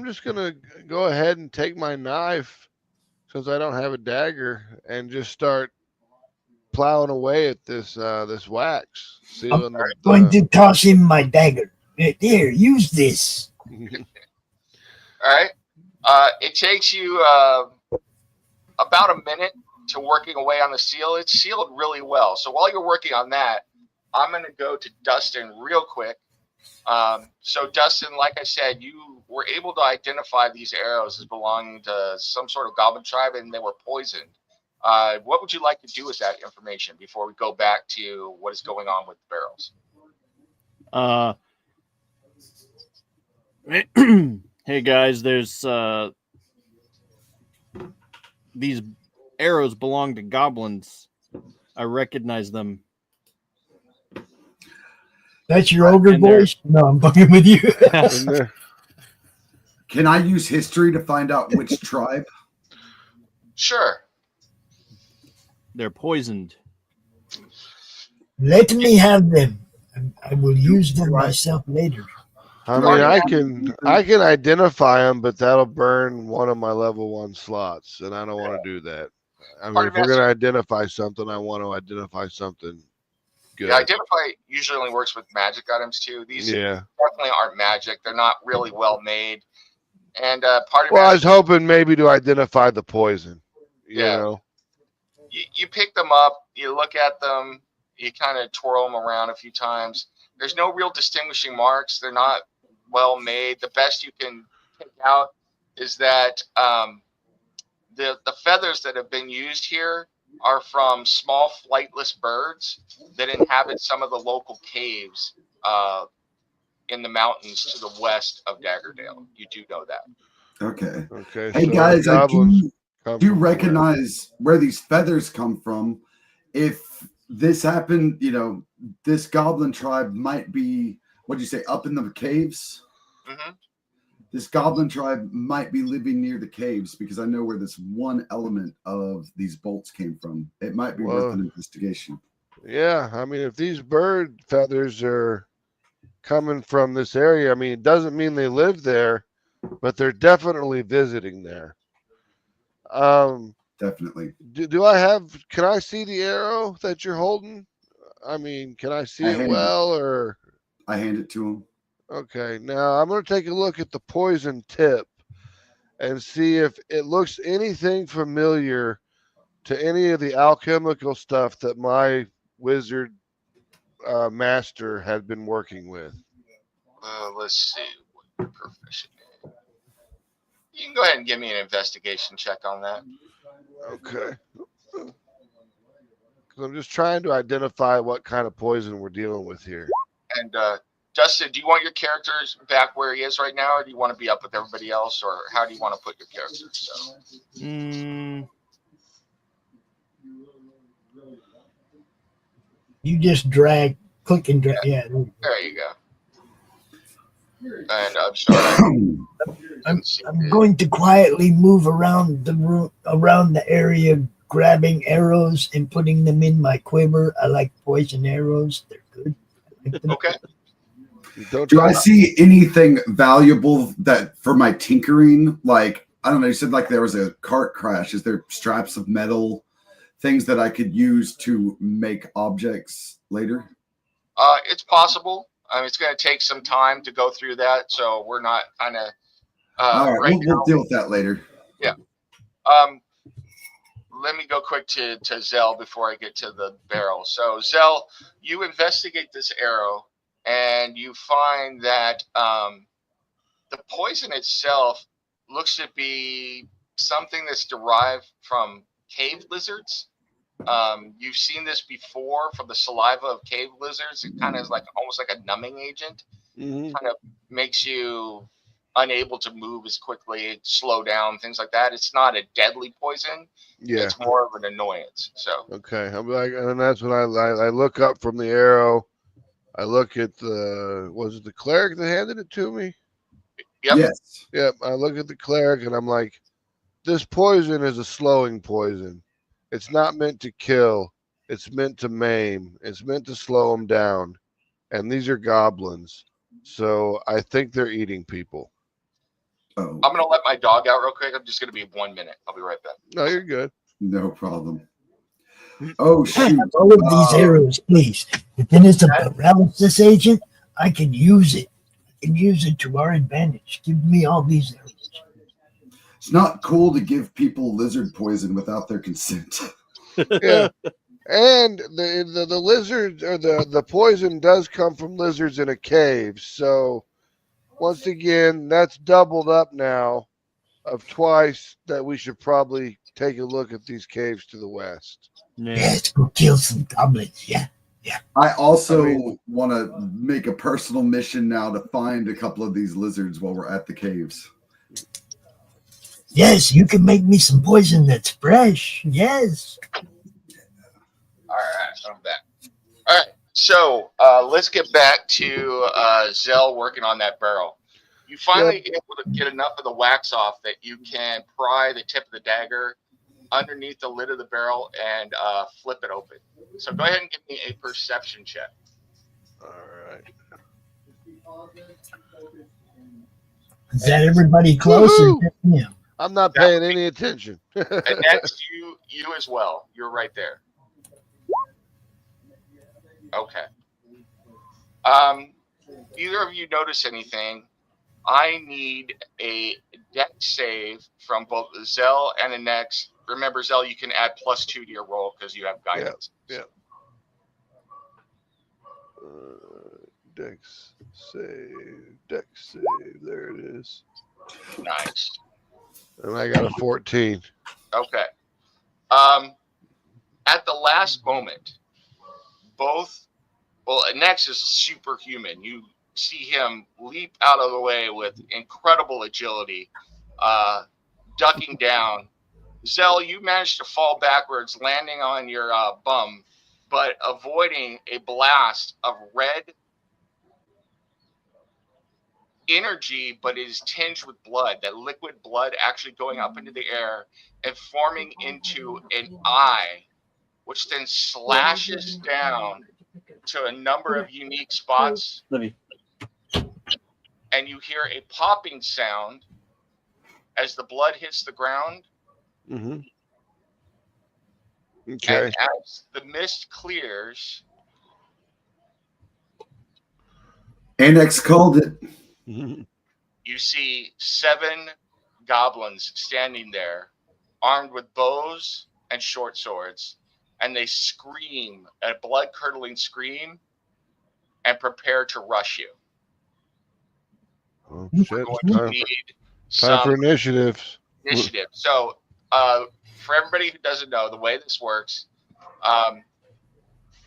just gonna go ahead and take my knife, since I don't have a dagger, and just start plowing away at this this wax, sealing the. Going to toss him my dagger. Here, use this. all right. It takes you about a minute to working away on the seal. It's sealed really well. So while you're working on that, I'm going to go to Dustin real quick. So Dustin, like I said, you were able to identify these arrows as belonging to some sort of goblin tribe, and they were poisoned. What would you like to do with that information before we go back to what is going on with the barrels? Hey guys, there's these arrows belong to goblins. I recognize them. That's your ogre And they're- voice? No, I'm fucking with you. Can I use history to find out which tribe? Sure. They're poisoned. Let me have them. I will use them myself later. I mean, I can identify them, but that'll burn one of my level 1 slots, and I don't want to do that. I mean, if we're going to identify something, I want to identify something good. Yeah, identify usually only works with magic items too. These definitely aren't magic. They're not really well made. And part of I was hoping maybe to identify the poison. You know, you pick them up, you look at them, you kind of twirl them around a few times. There's no real distinguishing marks. They're not well made. The best you can pick out is that the feathers that have been used here are from small flightless birds that inhabit some of the local caves in the mountains to the west of Daggerdale. You do know that. Okay. Okay. Hey so guys, I do from recognize where these feathers come from. If this happened, you know, this goblin tribe might be, what'd you say, up in the caves? Mm-hmm. This goblin tribe might be living near the caves because I know where this one element of these bolts came from. It might be worth an investigation. Yeah, I mean, if these bird feathers are coming from this area, I mean, it doesn't mean they live there, but they're definitely visiting there. Definitely. Do I have? Can I see the arrow that you're holding? I mean, can I see it well, or I hand it to him? Okay, now I'm going to take a look at the poison tip and see if it looks anything familiar to any of the alchemical stuff that my wizard master had been working with. Let's see what your profession is. You can go ahead and give me an investigation check on that. Okay. Because I'm just trying to identify what kind of poison we're dealing with here. And Dustin, do you want your characters back where he is right now, or do you want to be up with everybody else, or how do you want to put your characters? So. You just click and drag. Yeah. There you go. And I'm sorry. I'm going to quietly move around the room, around the area, grabbing arrows and putting them in my quiver. I like poison arrows. They're good. I like them. Okay. Do I see anything valuable that for my tinkering? Like, I don't know, you said like there was a cart crash. Is there straps of metal, things that I could use to make objects later? It's possible. I mean, it's going to take some time to go through that, so we're not kind of. All right, we'll deal with that later. Yeah. Let me go quick to Zell before I get to the barrel. So Zell, you investigate this arrow, and you find that the poison itself looks to be something that's derived from cave lizards. You've seen this before from the saliva of cave lizards. It kind of is like almost like a numbing agent. Mm-hmm. Kind of makes you unable to move as quickly, slow down, things like that. It's not a deadly poison. Yeah. It's more of an annoyance. So okay, I'm like, and that's when I look up from the arrow. I look at was it the cleric that handed it to me? Yep. Yes. Yep. I look at the cleric and I'm like, this poison is a slowing poison. It's not meant to kill. It's meant to maim. It's meant to slow them down. And these are goblins. So I think they're eating people. Oh, I'm going to let my dog out real quick. I'm just going to be 1 minute. I'll be right back. No, you're good. no problem. Oh, shoot. All of these arrows, please. If it is a paralysis agent, I can use it. I can use it to our advantage. Give me all these arrows. It's not cool to give people lizard poison without their consent. Yeah. And the lizard or the poison does come from lizards in a cave. So once again, that's doubled up now of twice that we should probably take a look at these caves to the west. Yeah. Let's go kill some goblins. Yeah. I also want to make a personal mission now to find a couple of these lizards while we're at the caves. Yes, you can make me some poison that's fresh. Yes. All right, I'm back. All right, so let's get back to Zell working on that barrel. You finally able to get enough of the wax off that you can pry the tip of the dagger underneath the lid of the barrel and flip it open. So go ahead and give me a perception check. All right. Is that everybody close? Yeah. I'm not paying any attention. And next, you as well. You're right there. Okay. Either of you notice anything? I need a deck save from both Zell and Anex. Remember, Zell, you can add +2 to your roll because you have guidance. Yeah. Dex save. There it is. Nice. And I got a 14. Okay. At the last moment, Anex is superhuman. You see him leap out of the way with incredible agility, ducking down. Zell, you managed to fall backwards, landing on your bum, but avoiding a blast of red energy, but it is tinged with blood, that liquid blood actually going up into the air and forming into an eye, which then slashes down to a number of unique spots. And you hear a popping sound as the blood hits the ground. Mm-hmm. Okay. And as the mist clears, Annex called it. you see 7 goblins standing there, armed with bows and short swords, and they scream, a blood-curdling scream, and prepare to rush you. Oh, We're shit. going to need Time for some initiatives. initiative. So, for everybody who doesn't know, the way this works,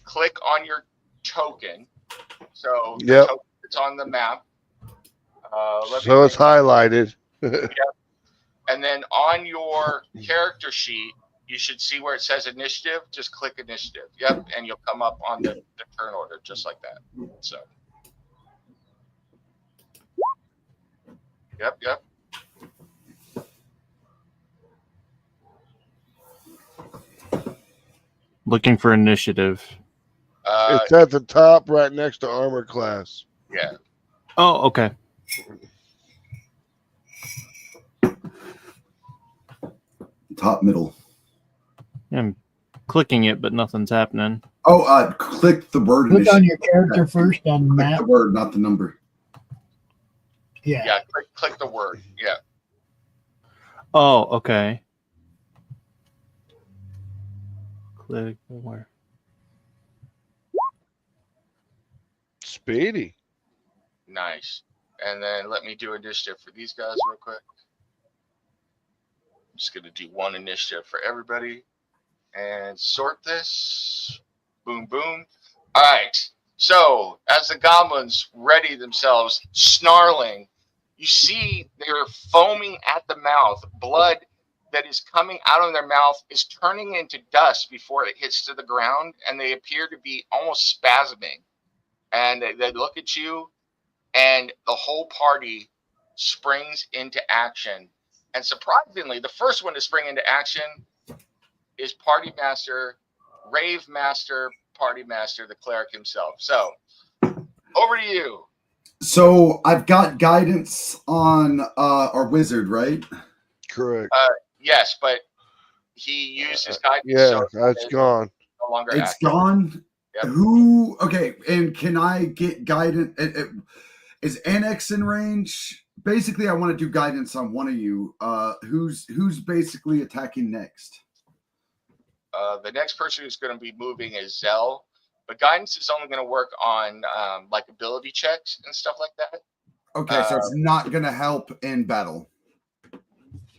click on your token. So, the Yep. token it's on the map. So it's highlighted. And then on your character sheet, you should see where it says initiative. Just click initiative. Yep, and you'll come up on the turn order just like that. So. Yep. Looking for initiative. It's at the top right next to armor class. Yeah. Oh, okay. Top middle. I'm clicking it, but nothing's happening. Oh, click the word. Click on initiative. your character first on the Click map. the word, not the number. Yeah. Yeah, click the word. Yeah. Oh, okay. Click where? Speedy. Nice. And then let me do initiative for these guys real quick. I'm just going to do one initiative for everybody and sort this. Boom, boom. All right. So as the goblins ready themselves, snarling, you see they're foaming at the mouth. Blood that is coming out of their mouth is turning into dust before it hits to the ground, and they appear to be almost spasming. And they look at you, and the whole party springs into action. And surprisingly, the first one to spring into action is Party Master, Rave Master, Party Master, the cleric himself. So, over to you. So I've got guidance on our wizard, right? Correct. Yes, but he used his guidance. Yeah, so that's gone. no longer It's active. gone. Yep. Who? Okay, and can I get guidance? Is Annex in range? Basically, I want to do guidance on one of you. Who's basically attacking next? The next person who's going to be moving is Zell, but guidance is only going to work on like ability checks and stuff like that. Okay, so it's not going to help in battle.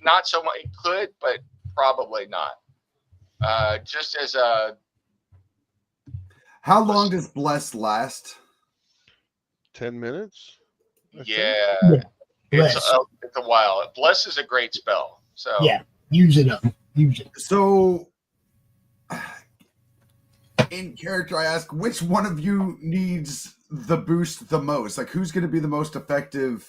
Not so much. It could, but probably not. Just as a How long does Bless last? 10 minutes? I think. yeah, Bless. it's a while. Bless is a great spell. So Yeah. Use it up. Use it. So, in character, I ask, which one of you needs the boost the most? Like, who's going to be the most effective?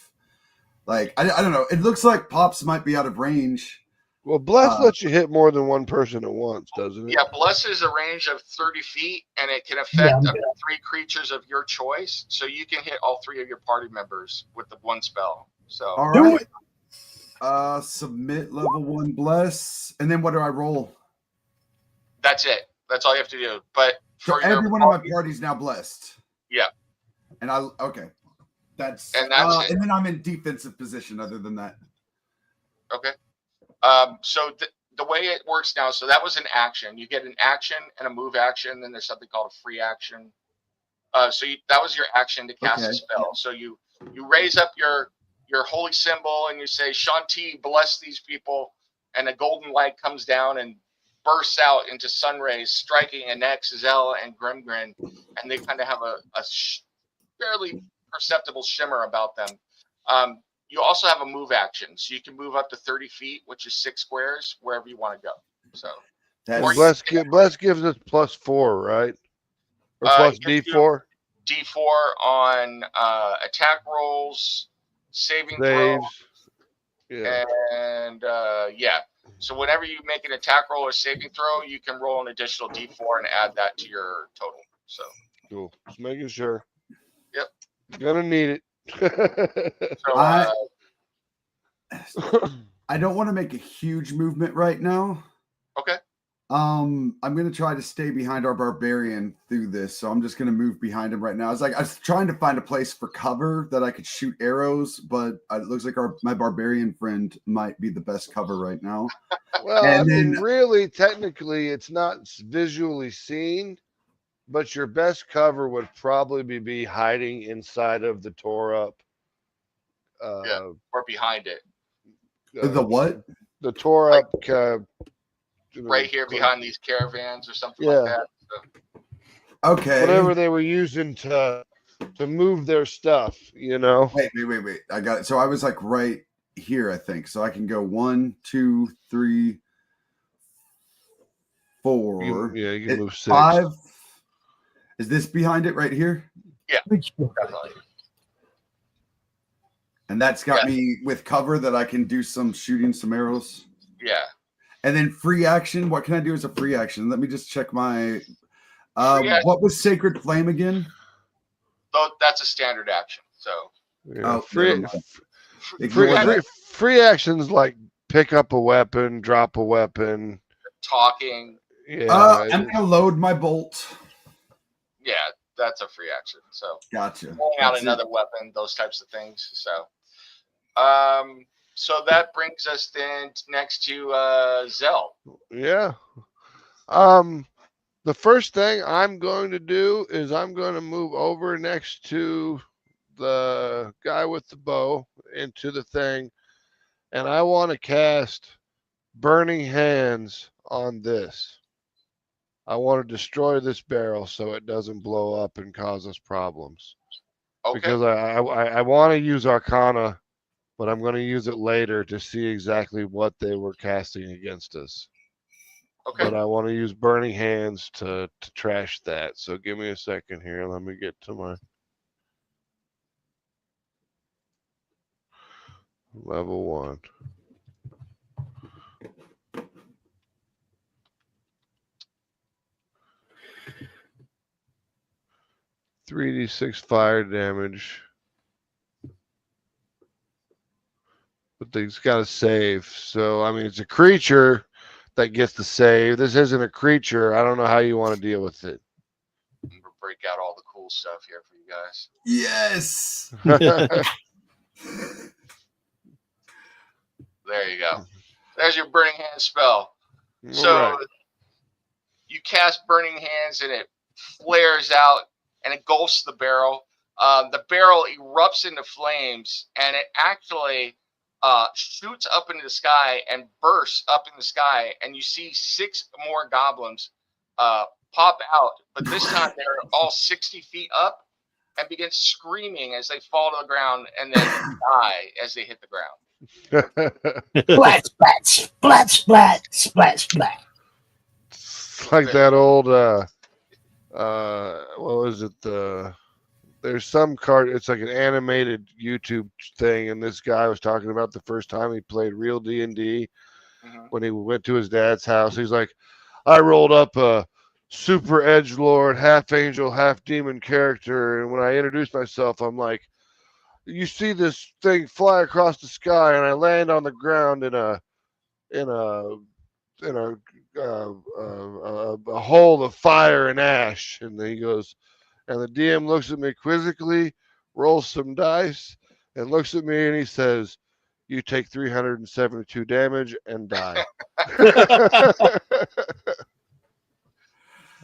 Like, I don't know. It looks like Pops might be out of range. Well, Bless lets you hit more than one person at once, doesn't it? yeah, Bless is a range of 30 feet, and it can affect Yeah, up to 3 creatures of your choice. So you can hit all 3 of your party members with the one spell. So All Do right. Submit level 1 Bless. And then what do I roll? that's it. That's all you have to do. But So for your every one of my party's now blessed. Yeah. And okay. That's And that's it. And then I'm in defensive position other than that. Okay. So the way it works now, so that was an action. You get an action and a move action. Then there's something called a free action. So that was your action to cast a spell. So you raise up your holy symbol and you say, Shanti, bless these people. And a golden light comes down and bursts out into sun rays, striking Annex, Zell, and Grimgrin. And they kind of have a fairly perceptible shimmer about them. You also have a move action, so you can move up to 30 feet, which is 6 squares, wherever you want to go. So Bless gives us +4, right? Or plus D4? D4 on attack rolls, saving throws, Yeah. and yeah. So whenever you make an attack roll or saving throw, you can roll an additional D4 and add that to your total. So Cool. Just making sure. Yep. Gonna need it. so I don't want to make a huge movement right now. okay. I'm gonna try to stay behind our barbarian through this, so I'm just gonna move behind him right now. I was trying to find a place for cover that I could shoot arrows, but it looks like my barbarian friend might be the best cover right now. Well, And I mean, then- really, technically, it's not visually seen, but your best cover would probably be hiding inside of the tore up. Or behind it, The what? The tore up. right here behind these caravans or something Yeah. like that. So, Okay. Whatever they were using to to move their stuff, you know. Wait. I got it. So I was like right here, I think. So I can go 1, 2, 3, 4. You can move 6. 5. Is this behind it right here? Which book? Definitely. And that's got me with cover that I can do some shooting some arrows. Yeah. And then free action. What can I do as a free action? Let me just check my. Free action. What was Sacred Flame again? Though that's a standard action. So Yeah, never mind. free actions like pick up a weapon, drop a weapon, talking. Yeah, I'm gonna load my bolt. Yeah, that's a free action. So Gotcha. pulling out another weapon, those types of things. So, so that brings us then next to Zell. Yeah. The first thing I'm going to do is I'm going to move over next to the guy with the bow into the thing, and I want to cast Burning Hands on this. I want to destroy this barrel so it doesn't blow up and cause us problems. Okay. Because I want to use Arcana, but I'm going to use it later to see exactly what they were casting against us. Okay. But I want to use Burning Hands to trash that. So give me a second here. Let me get to my level 1. $3d6 fire damage. But they've got to save. So, I mean, it's a creature that gets to save. This isn't a creature. I don't know how you want to deal with it. I'm gonna break out all the cool stuff here for you guys. Yes. There you go. There's your Burning Hands spell. So Right. you cast Burning Hands and it flares out and engulfs the barrel. The barrel erupts into flames and it actually shoots up into the sky and bursts up in the sky. And you see 6 more goblins pop out, but this time they're all 60 feet up and begin screaming as they fall to the ground and then die as they hit the ground. Splat, splat, splat, splat, splat, splat. It's like that old what was it? There's some card, it's like an animated YouTube thing, and this guy was talking about the first time he played real D&D when he went to his dad's house. He's like, I rolled up a super edgelord, half angel, half demon character, and when I introduced myself, I'm like, you see this thing fly across the sky, and I land on the ground in a hole of fire and ash. And then he goes, and the DM looks at me quizzically, rolls some dice, and looks at me, and he says, "You take 372 damage and die."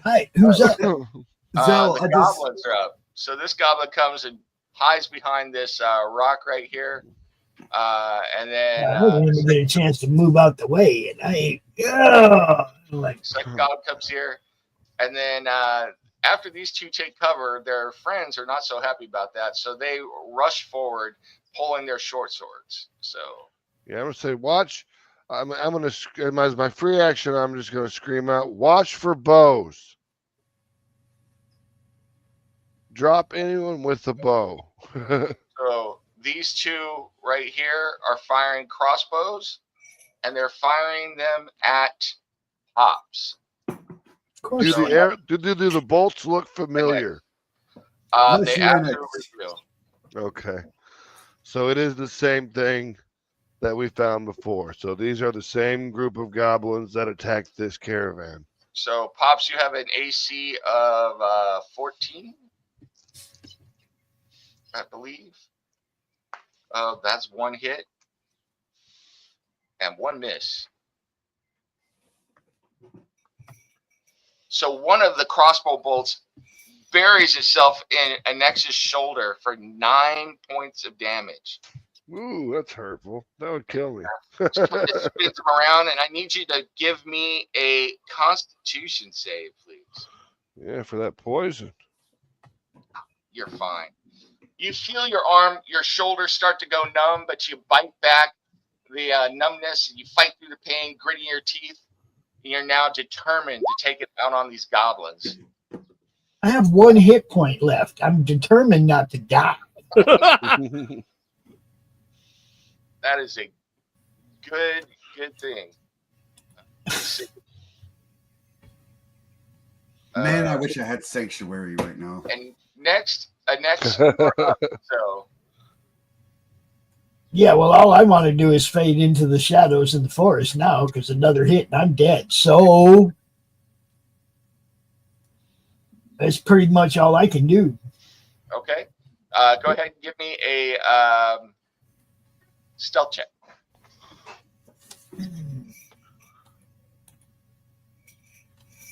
Hi, who's up? Zell, The goblins are up. So this goblin comes and hides behind this rock right here. And then I wasn't even get a chance to move out the way, and second goblin comes here. And then after these two take cover, their friends are not so happy about that. So they rush forward, pulling their short swords. So yeah, I'm gonna say, watch. I'm gonna, as my free action, I'm just gonna scream out, watch for bows. Drop anyone with a bow. So these two right here are firing crossbows, and they're firing them at Pops. Do the bolts look familiar? They absolutely do. Okay. So it is the same thing that we found before. So these are the same group of goblins that attacked this caravan. So Pops, you have an AC of 14, I believe. That's one hit and one miss. So one of the crossbow bolts buries itself in Annex's shoulder for 9 points of damage. Ooh, that's hurtful. That would kill me. It spins him around, and I need you to give me a Constitution save, please. Yeah, for that poison. You're fine. You feel your arm, your shoulders start to go numb, but you bite back the numbness, and you fight through the pain, gritting your teeth. And you're now determined to take it out on these goblins. I have 1 hit point left. I'm determined not to die. That is a good thing. Man, I wish I had Sanctuary right now. And next, you are up, so. Yeah, well, all I want to do is fade into the shadows in the forest now because another hit and I'm dead. So that's pretty much all I can do. Okay. Go ahead and give me a stealth check.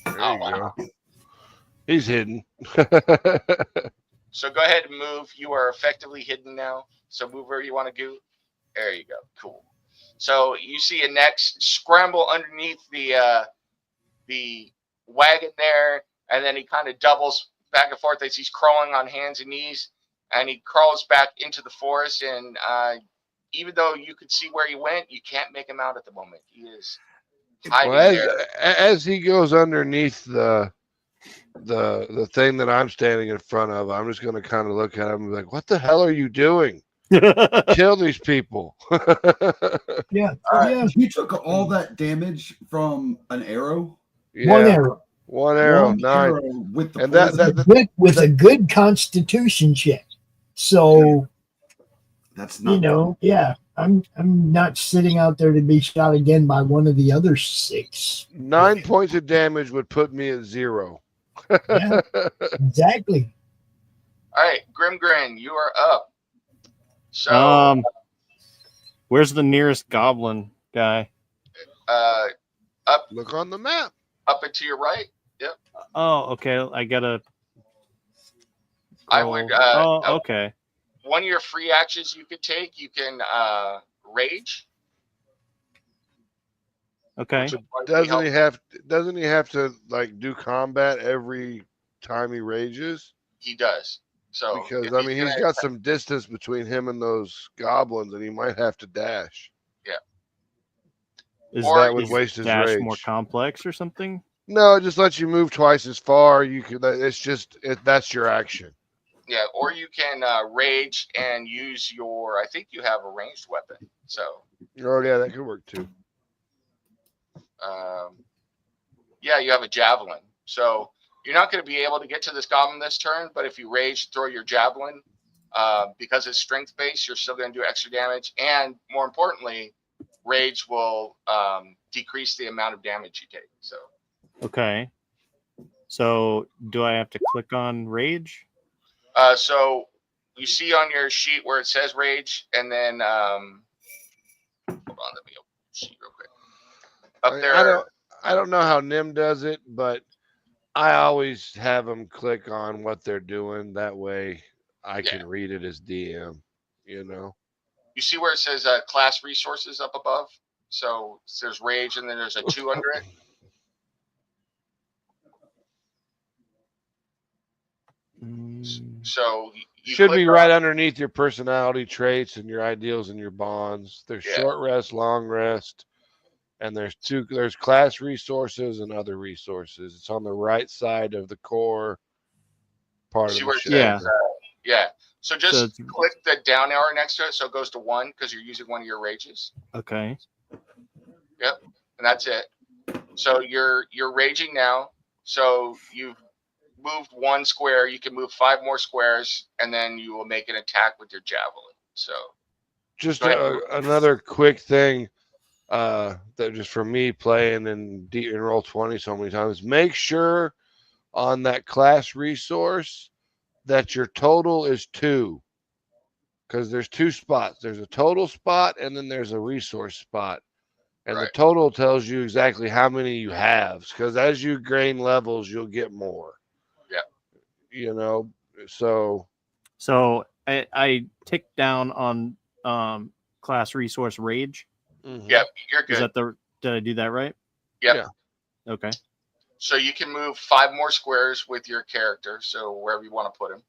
There you go. He's hidden. So go ahead and move. You are effectively hidden now. So move where you want to go. There you go. Cool. So you see a next scramble underneath the wagon there, and then he kind of doubles back and forth as he's crawling on hands and knees, and he crawls back into the forest. And even though you could see where he went, you can't make him out at the moment. He is hiding there. As he goes underneath the thing that I'm standing in front of, I'm just going to kind of look at him and be like, "What the hell are you doing? Kill these people!" Yeah, Right. yeah. He took all that damage from an arrow. Yeah, 1 arrow. One arrow, One 9. arrow with the And that- poison. With a good constitution check. So, That's not you know, yeah, I'm not sitting out there to be shot again by one of the other 6. 9 points of damage would put me at 0. Yeah, exactly. All right, Grimgrin, you are up. So where's the nearest goblin guy? up Look on the map. up and to your right. Oh, okay. I gotta. I would. Okay. One of your free actions you could take. You can rage. Okay. which would probably help. Doesn't he have to like do combat every time he rages? He does. So Because if I mean he's gonna- got some distance between him and those goblins, and he might have to dash. Is Or that would is waste his dash rage. more complex or something? No, it just lets you move twice as far. You could. That's your action. Yeah, or you can rage and use your. I think you have a ranged weapon. So Oh yeah, that could work too. yeah, you have a javelin. So you're not going to be able to get to this goblin this turn, but if you rage, throw your javelin, because it's strength based, you're still going to do extra damage, and more importantly, rage will decrease the amount of damage you take. So Okay. So do I have to click on rage? so you see on your sheet where it says rage, and then hold on, let me open the sheet real quick. Up there, I don't know how Nim does it, but I always have them click on what they're doing. That way, I can read it as DM. You know. you see where it says class resources up above. So there's rage, and then there's a 2 under it. So you Should click be on- right underneath your personality traits and your ideals and your bonds. There's short rest, long rest, and there's class resources and other resources. It's on the right side of the core part See of where the it show. says, yeah. So just So click the down arrow next to it, so it goes to 1 because you're using one of your rages. Okay. Yep, and that's it. So you're raging now. So you've moved 1 square. You can move 5 more squares, and then you will make an attack with your javelin. So Just go ahead. another quick thing that just for me playing in Roll20 so many times. Make sure on that class resource that your total is 2, because there's 2 spots. There's a total spot and then there's a resource spot, and the total tells you exactly how many you have. Because as you gain levels, you'll get more. Yeah. You know, so I tick down on class resource rage. Yep, you're good. Is that did I do that right? Yep. Yeah. Okay. So you can move 5 more squares with your character. So wherever you want to put him.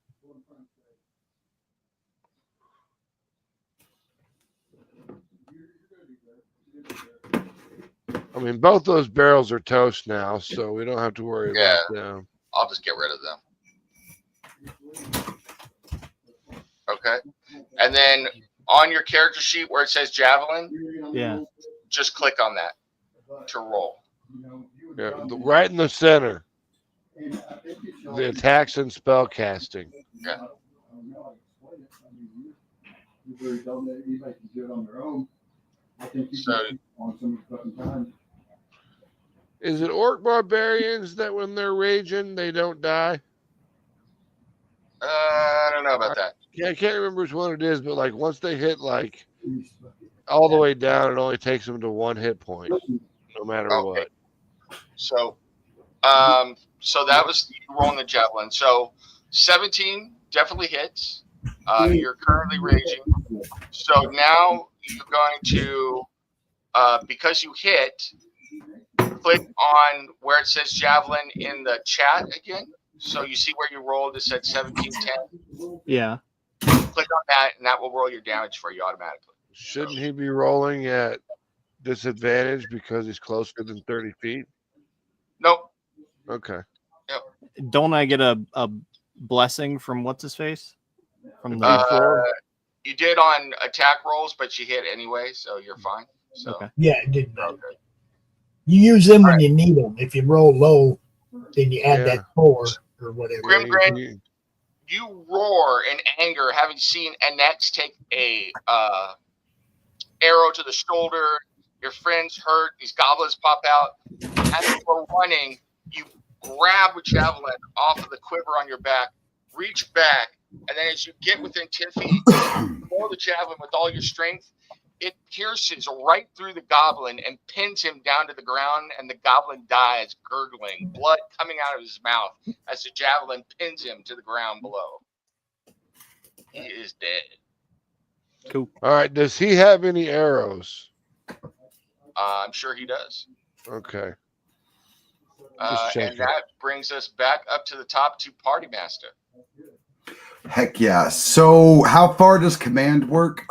I mean, both those barrels are toast now, so we don't have to worry about them. I'll just get rid of them. Okay. And then on your character sheet where it says javelin, just click on that to roll. Yeah, right in the center. The attacks and spell casting. Yeah. So, is it orc barbarians that when they're raging they don't die? I don't know about that. I can't remember which one it is, but like once they hit like all the way down, it only takes them to 1 hit point, no matter what. So, so that was you rolling the javelin. So 17 definitely hits. You're currently raging. So now you're going to, because you hit, click on where it says javelin in the chat again. So you see where you rolled, it said 1710. Yeah. Click on that, and that will roll your damage for you automatically. Shouldn't he be rolling at disadvantage because he's closer than 30 feet? Nope. Okay. Yep. Don't I get a blessing from what's his face? From the you did on attack rolls, but you hit anyway, so you're fine. So okay. Yeah, it didn't matter. You use them when you need them. If you roll low, then you add that 4 or whatever. Grimgrin, you roar in anger, having seen NX take a arrow to the shoulder. Your friend's hurt. These goblins pop out. As you are running, you grab a javelin off of the quiver on your back, reach back, and then as you get within 10 feet, throw the javelin with all your strength. It pierces right through the goblin and pins him down to the ground, and the goblin dies, gurgling, blood coming out of his mouth as the javelin pins him to the ground below. He is dead. Cool. All right. Does he have any arrows? I'm sure he does. Okay. And that brings us back up to the top to Party Master. Heck yeah. So how far does command work?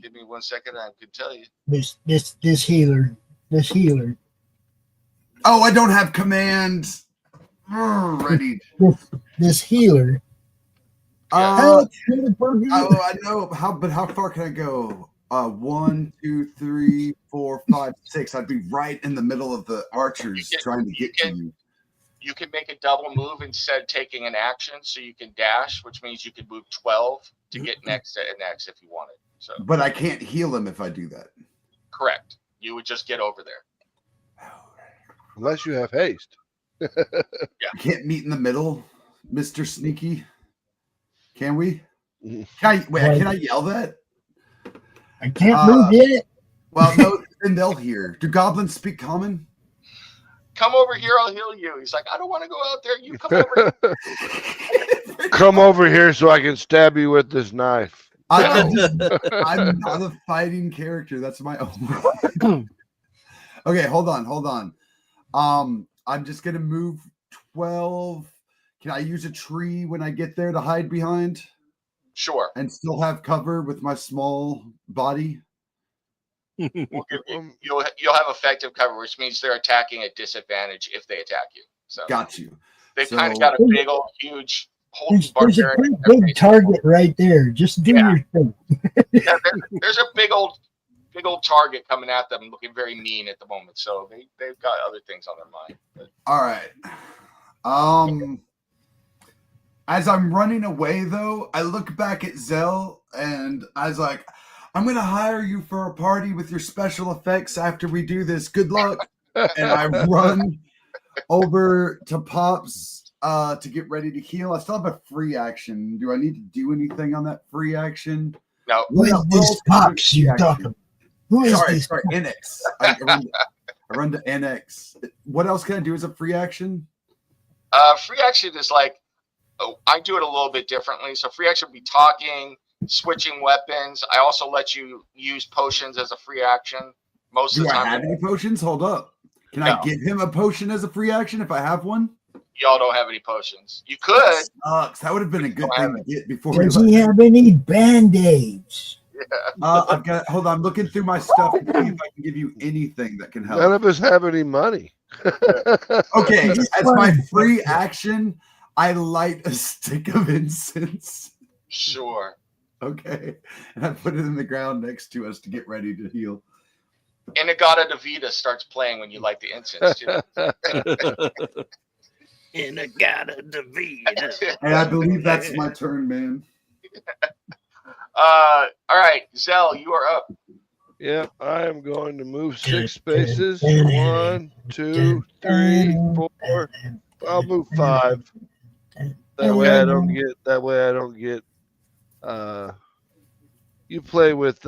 Give me 1 second. I can tell you. This healer. Oh, I don't have command. Ready. This healer. I know. How far can I go? 1, 2, 3, 4, 5, 6. I'd be right in the middle of the archers trying to get to you. You can make a double move instead of taking an action, so you can dash, which means you can move 12 to get next to NX if you wanted. So, but I can't heal him if I do that. Correct. You would just get over there. Unless you have haste. Yeah. Can't meet in the middle, Mr. Sneaky. Can we? Mm-hmm. Can I yell that? I can't move yet. Well, no, then they'll hear. Do goblins speak common? Come over here, I'll heal you. He's like, I don't want to go out there. You come over here. Come over here so I can stab you with this knife. I'm not a fighting character. That's my own. Okay, hold on. I'm just gonna move 12. Can I use a tree when I get there to hide behind? Sure. And still have cover with my small body? You'll have effective cover, which means they're attacking at disadvantage if they attack you. So got you. They've kind of got a big old huge there's a pretty big target right there. Just do your thing. Yeah, there's a big old target coming at them, looking very mean at the moment. So they've got other things on their mind. But. All right. As I'm running away, though, I look back at Zell and I was like, I'm going to hire you for a party with your special effects after we do this. Good luck. And I run over to Pops to get ready to heal. I still have a free action. Do I need to do anything on that free action? No. What is this Pops you talking? Who is this? Sorry, NX. I run to NX. What else can I do as a free action? Free action is like, I do it a little bit differently. So free action would be talking, switching weapons. I also let you use potions as a free action. Most of the time. Do I have any potions? Hold up. Can I give him a potion as a free action if I have one? Y'all don't have any potions. You could. That sucks. That would have been a good thing to get before. Does he have any band-aids? I've got. Hold on, I'm looking through my stuff to see if I can give you anything that can help. None of us have any money. Okay, as my free action, I light a stick of incense. Sure. Okay, and I put it in the ground next to us to get ready to heal. Inagata Davida starts playing when you light the incense too. Inagata Davida. And I believe that's my turn, man. All right, Zell, you are up. Yep, I am going to move 6 spaces. 1, 2, 3, 4. I'll move 5. That way I don't get. That way I don't get. You play with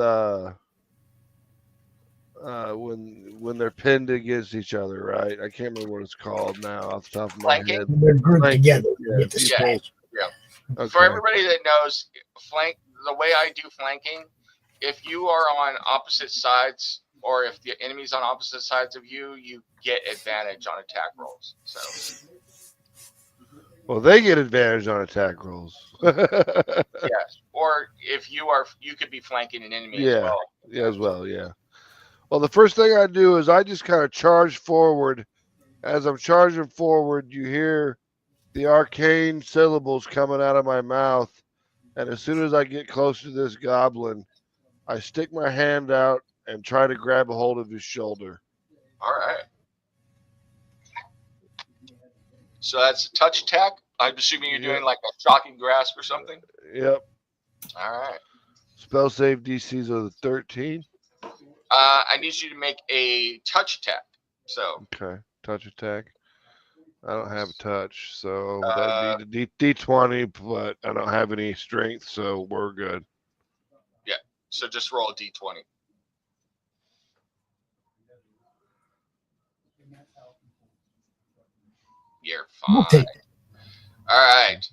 when they're pinned against each other, right? I can't remember what it's called now off the top of my Flanking? head. They're grouped Flanking, together. yeah, With the you space. For Okay. everybody that knows, the way I do flanking, if you are on opposite sides or if the enemy's on opposite sides of you, you get advantage on attack rolls. So Well, they get advantage on attack rolls. yes, or if you could be flanking an enemy as well. Yeah, as well, yeah. Well, the first thing I do is I just kind of charge forward. As I'm charging forward, you hear the arcane syllables coming out of my mouth. And as soon as I get close to this goblin, I stick my hand out and try to grab a hold of his shoulder. All right. So that's a touch attack. I'm assuming you're doing like a shocking grasp or something. Yep. All right. Spell save DCs of the 13. I need you to make a touch attack. So Okay, touch attack. I don't have a touch, so that'd be the D20, but I don't have any strength, so we're good. yeah. So just roll a D20. You're fine. We'll take it. All right.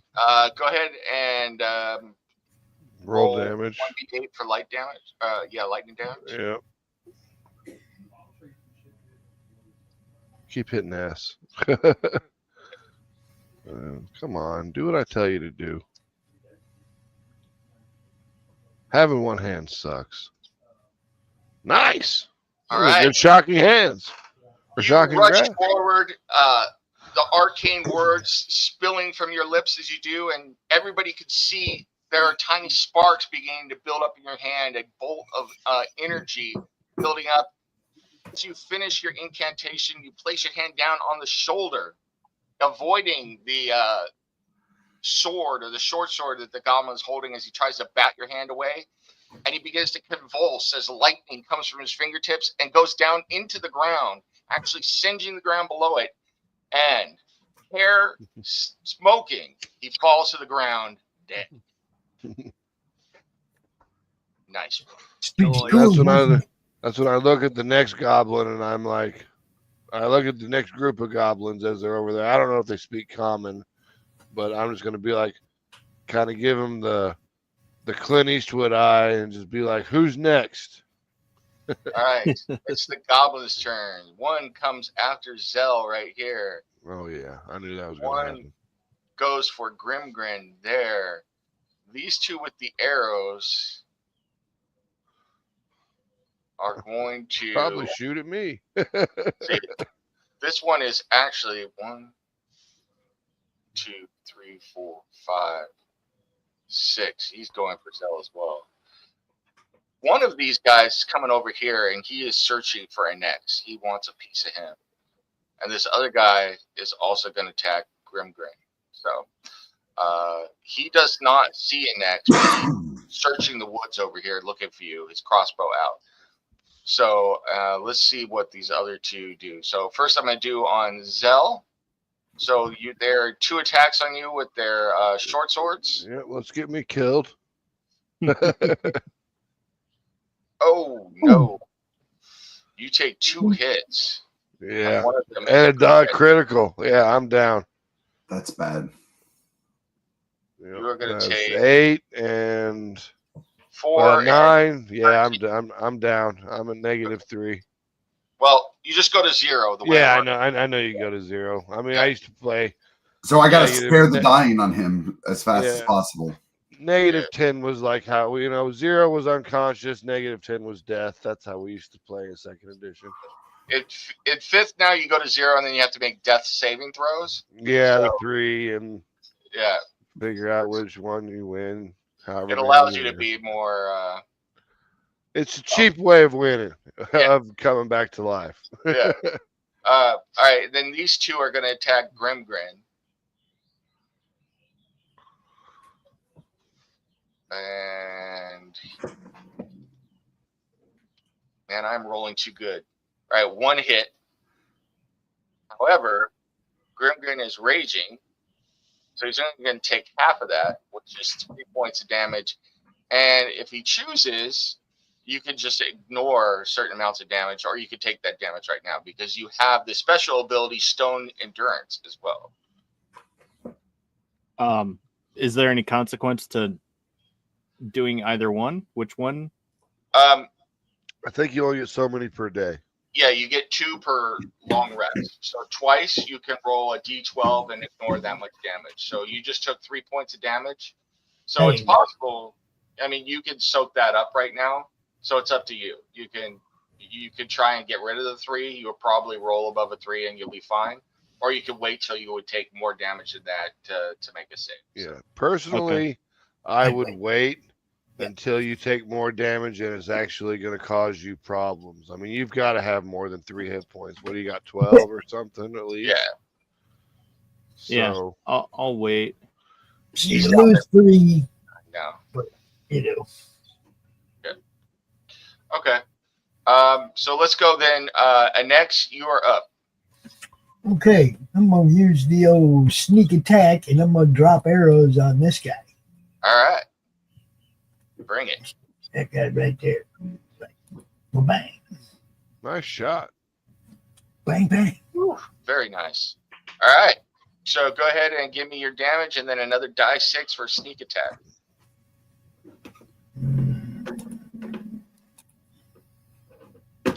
Go ahead and Roll damage. 1d8 for light damage. Lightning damage. Yep. Keep hitting S. Come on, do what I tell you to do. Having one hand sucks. Nice. All Those are right. good shocking hands. Or You shocking rush grasp. forward, the arcane words spilling from your lips as you do, and everybody could see there are tiny sparks beginning to build up in your hand, a bolt of energy building up. As you finish your incantation, you place your hand down on the shoulder, avoiding the sword or the short sword that the goblin is holding as he tries to bat your hand away. And he begins to convulse as lightning comes from his fingertips and goes down into the ground, actually singeing the ground below it. And hair smoking, he falls to the ground dead. Nice. That's when I look at the next goblin and I'm like, I look at the next group of goblins as they're over there. I don't know if they speak common, but I'm just going to be like, kind of give them the Clint Eastwood eye and just be like, who's next? All right. It's the goblin's turn. One comes after Zell right here. Oh, yeah. I knew that was going to happen. One goes for Grimgrin there. These two with the arrows are going to probably shoot at me. see, this one is actually 1, 2, 3, 4, 5, 6. He's going for Zell as well. One of these guys is coming over here and he is searching for a next. He wants a piece of him. And this other guy is also going to attack Grimgrin. So he does not see a next. He's searching the woods over here looking for you. His crossbow out. So let's see what these other two do. So first I'm going to do on Zell. So there are 2 attacks on you with their short swords. Yeah, let's get me killed. Oh, no. You take 2 hits. Yeah. One of them is And a dog critical. Yeah, I'm down. That's bad. Yep, You're going to take 8 and 4. 9. Yeah, I'm down. I'm at -3. Well, you just go to 0. Yeah, I know you go to 0. I mean, Yeah. I used to play. So I got to Negative spare the dying on him as fast as possible. Negative 10 was like how, 0 was unconscious, negative 10 was death. That's how we used to play in second edition. In fifth now you go to 0 and then you have to make death saving throws. Yeah, So, the 3 and yeah, figure out which one you win. However it many allows you to win. be more. It's a cheap way of winning, Yeah. of coming back to life. Yeah. All right. Then these two are going to attack Grimgrin. And man, I'm rolling too good. All right, 1 hit. However, Grimgrin is raging, so he's only going to take half of that, which is 3 points of damage. And if he chooses, you can just ignore certain amounts of damage, or you could take that damage right now because you have the special ability Stone Endurance as well. Is there any consequence to doing either one? Which one? I think you only get so many per day. Yeah, you get 2 per long rest. So twice you can roll a d12 and ignore that much damage. So you just took 3 points of damage. So it's possible. I mean, you can soak that up right now. So it's up to you. You can try and get rid of the 3. You'll probably roll above a 3 and you'll be fine. Or you could wait till you would take more damage than that to make a save. Yeah. Personally, I would wait until you take more damage and it's actually going to cause you problems. I mean, you've got to have more than 3 hit points. What do you got, 12 or something at least? Yeah. So, yeah. I'll wait. So you lose 3, No. but Good. Okay. So let's go then. Next, you are up. Okay, I'm gonna use the old sneak attack, and I'm gonna drop arrows on this guy. All right. Bring it. That guy right there. Well, bang, nice shot. bang, bang. Whew, very nice. All right. So go ahead and give me your damage, and then another die 6 for sneak attack.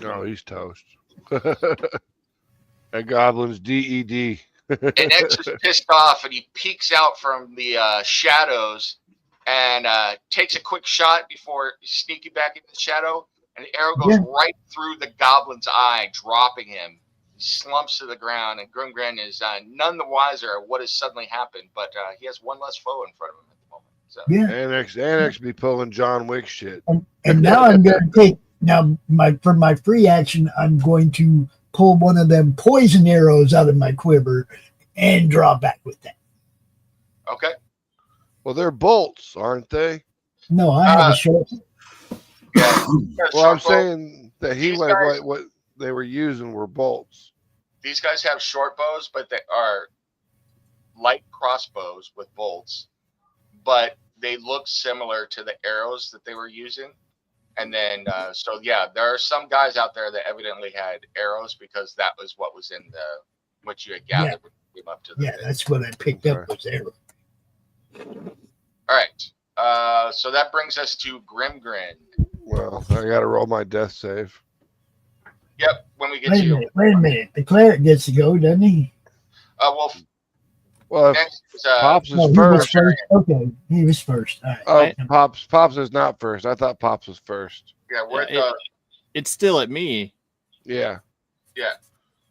Oh, he's toast. That Goblin's DED. And X is pissed off, and he peeks out from the shadows and takes a quick shot before sneaking back into the shadow. And the arrow goes right through the Goblin's eye, dropping him. He slumps to the ground, and Grimgrin is none the wiser at what has suddenly happened, but he has one less foe in front of him at the moment. So. Annex be pulling John Wick shit. And now I'm going to take for my free action. I'm going to pull one of them poison arrows out of my quiver and draw back with that. Okay. Well, they're bolts, aren't they? No, I have a short. Yeah. Well, I'm saying that what they were using were bolts. These guys have short bows, but they are light crossbows with bolts. But they look similar to the arrows that they were using. And then, there are some guys out there that evidently had arrows because that was what was in what you had gathered when you came up to the thing. That's what I picked up was arrows. All right. So that brings us to Grimgrin. Well, I got to roll my death save. Yep. When we get to Wait a minute. The cleric gets to go, doesn't he? Well, next is, Pops is No, first. Okay, he was first. All right. Oh, Pops is not first. I thought Pops was first. Yeah, we're it's still at me. Yeah. Yeah.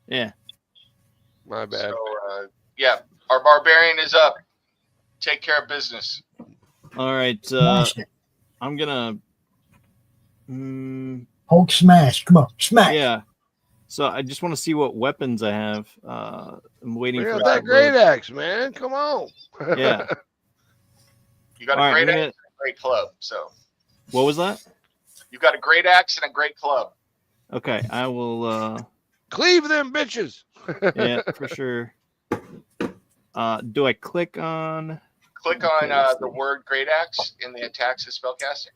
Yeah. My bad. So, our barbarian is up. Take care of business. All right. I'm gonna. Hulk smash! Come on, smash! Yeah. So I just want to see what weapons I have. I'm waiting for that great axe, man. Come on. Yeah. You got a great axe and a great club. So. What was that? You got a great axe and a great club. Okay, I will cleave them bitches. Yeah, for sure. Do I click on? Click on the word great axe in the attacks and spellcasting.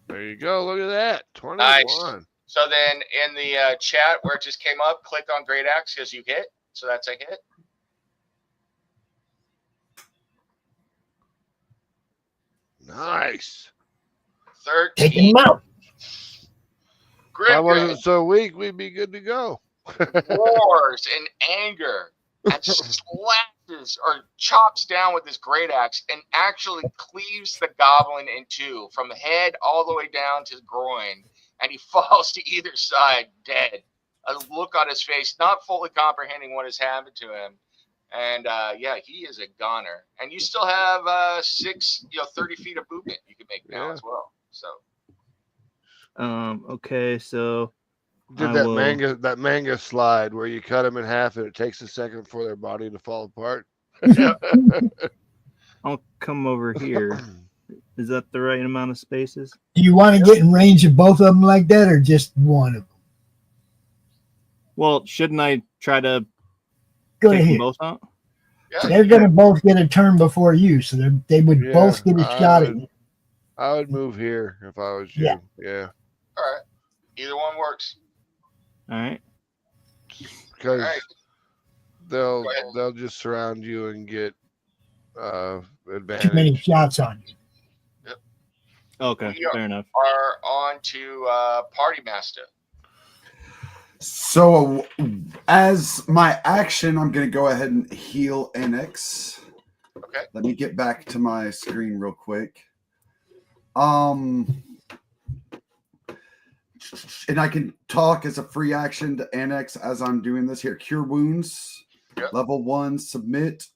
There you go. Look at that. 21. Nice. So then in the chat where it just came up, click on great axe because you hit. So that's a hit. Nice. 13. Take him out. If I wasn't so weak, we'd be good to go. Roars in anger and slaps chops down with his great axe and actually cleaves the goblin in two from the head all the way down to the groin, and he falls to either side dead. A look on his face, not fully comprehending what has happened to him. And he is a goner. And you still have 30 feet of movement you can make now as well. So okay, so Did that manga slide where you cut them in half and it takes a second for their body to fall apart? I'll come over here. Is that the right amount of spaces? Do you want to get in range of both of them like that, or just one of them? Well, shouldn't I try to Go take them ahead. both out? yeah, They're going to both get a turn before you, so they would Yeah, both get a shot at you. I would move here if I was you. Yeah. Yeah. all right. Either one works. All right. Because All right. they'll just surround you and get Too many advantage. shots on you. Okay, We fair enough. are on to Party Master. So, as my action, I'm going to go ahead and heal NX. Okay. Let me get back to my screen real quick. And I can talk as a free action to NX as I'm doing this here. Cure wounds, Yep. level 1, submit.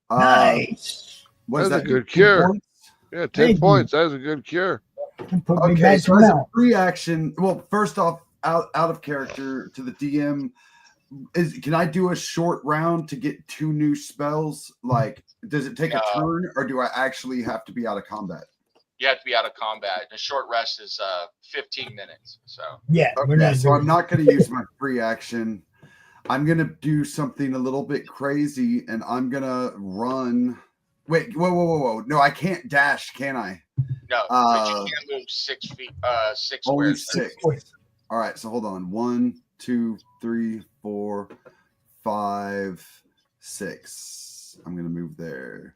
Nice. What is That's a that? good 10 cure. points? Yeah, 10 Thank you. points. That was a good cure. Put me Okay, back so to as a now. free action, well, first off, out of character to the DM, can I do a short round to get 2 new spells? Like, does it take a turn, or do I actually have to be out of combat? You have to be out of combat. A short rest is 15 minutes. So Yeah, we're Okay, not so I'm doing not going to use my free action. I'm going to do something a little bit crazy, and I'm going to run. Wait, whoa. No, I can't dash, can I? no, but you can move 6 feet, 6 Only squares. 6. All right, so hold on. 1, 2, 3, 4, 5, 6. I'm going to move there.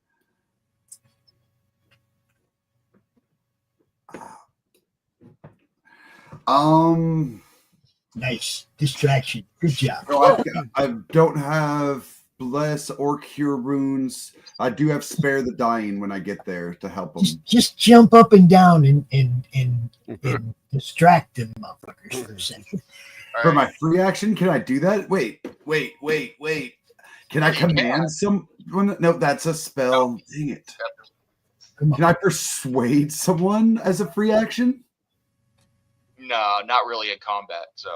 Nice distraction. Good job. So I don't have bless or cure wounds. I do have spare the dying when I get there to help them. Just jump up and down and distract them motherfuckers for a second. For my free action, can I do that? Wait. Can I command someone? No, that's a spell. Dang it. Come on. Can I persuade someone as a free action? No, not really in combat. So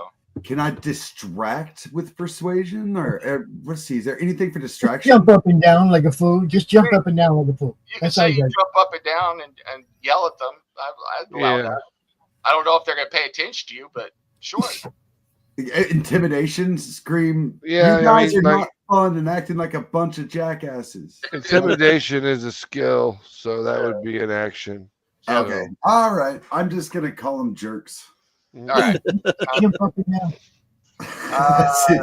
Can I distract with persuasion? Or let's see, is there anything for distraction? Jump up and down like a fool. Just jump up and down like a fool. you can That's all say you you got. jump up and down and yell at them. I'd allow Yeah. that. I don't know if they're going to pay attention to you, but sure. Intimidation, scream. Yeah, You guys I mean, are like- not fun and acting like a bunch of jackasses. Intimidation is a skill, so that would be an action. So, Okay. All right. I'm just going to call them jerks. All right. Jump up and down. That's it.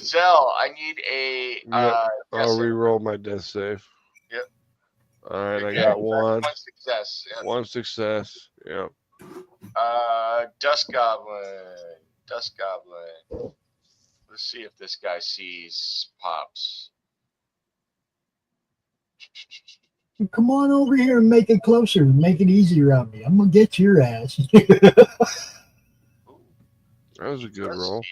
Zell, I need a. Yep, yes, I'll sir. re-roll my death save. Yep. All right, I Okay, got one. One success. Yeah. One success. Yep. Dust Goblin. Let's see if this guy sees pops. Come on over here and make it closer. Make it easier on me. I'm gonna get your ass. That was a good Does roll. see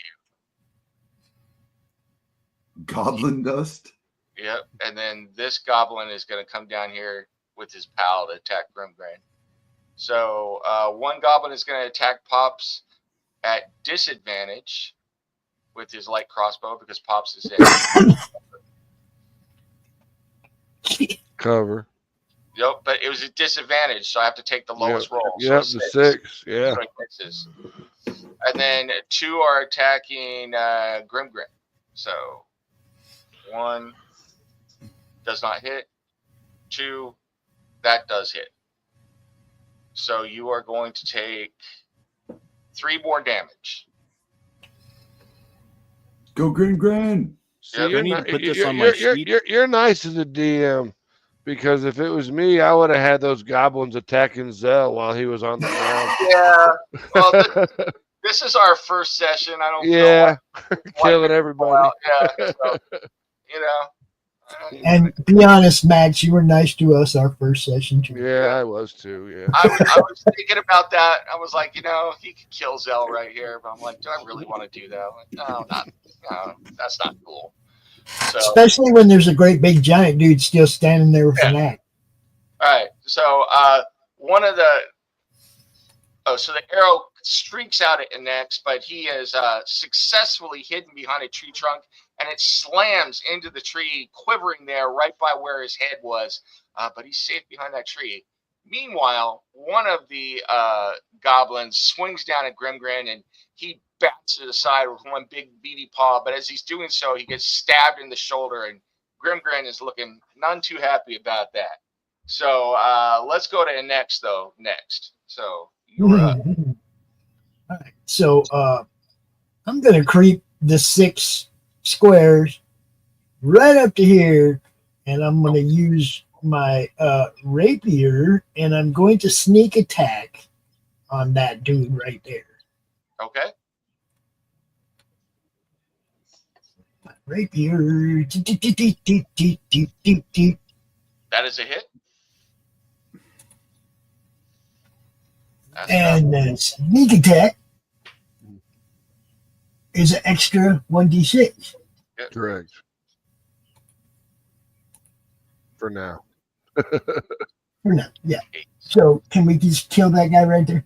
Goblin dust. you. Yep. And then this goblin is going to come down here with his pal to attack Grimgrain. So one goblin is going to attack Pops at disadvantage with his light crossbow because Pops is hit. Cover. Yep, but it was a disadvantage, so I have to take the lowest roll. Yep, So the 6. Yeah. So he misses. And then 2 are attacking Grimgrin. So 1 does not hit. 2, that does hit. So you are going to take 3 more damage. Go Grin. See, Yep. you're, I need to ni- put this you're, on my you're, sheet. you're nice as a DM, because if it was me, I would have had those goblins attacking Zell while he was on the ground. Yeah. Well, this is our first session. I don't feel Yeah, like killing everybody. yeah. So, You know. And be honest, Max, you were nice to us our first session too. Yeah, I was too. Yeah. I was thinking about that. I was like, he could kill Zell right here, but I'm like, do I really want to do that? I'm like, no, that's not cool. So, Especially when there's a great big giant dude still standing there with an axe. all right. So so the arrow streaks out at Nex, but he is successfully hidden behind a tree trunk, and it slams into the tree, quivering there right by where his head was. But he's safe behind that tree. Meanwhile, one of the goblins swings down at Grimgrin, and he bats it aside with one big beady paw. But as he's doing so, he gets stabbed in the shoulder, and Grimgrin is looking none too happy about that. So let's go to Nex, though, next. So you're up. All right. So I'm going to creep the 6 squares right up to here, and I'm going to use my rapier, and I'm going to sneak attack on that dude right there. Okay. Rapier. That is a hit. That's And enough. then sneak attack is an extra 1d6. Correct. For now. Or no, yeah. So can we just kill that guy right there?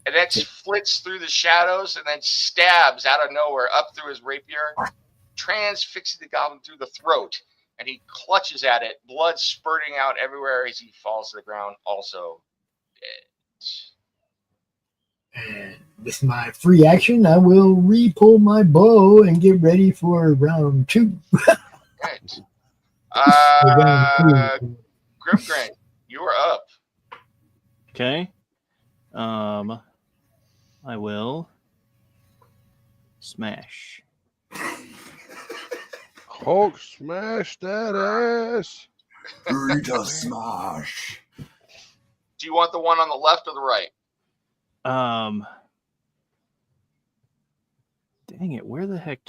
And X flits through the shadows and then stabs out of nowhere up through his rapier, transfixing the goblin through the throat. And he clutches at it, blood spurting out everywhere as he falls to the ground, also dead. And with my free action, I will re-pull my bow and get ready for round 2. Right. Round 2. Grimgrin, you are up. Okay. I will smash. Hulk smash that ass. Burrito smash. Do you want the one on the left or the right? Dang it, where the heck?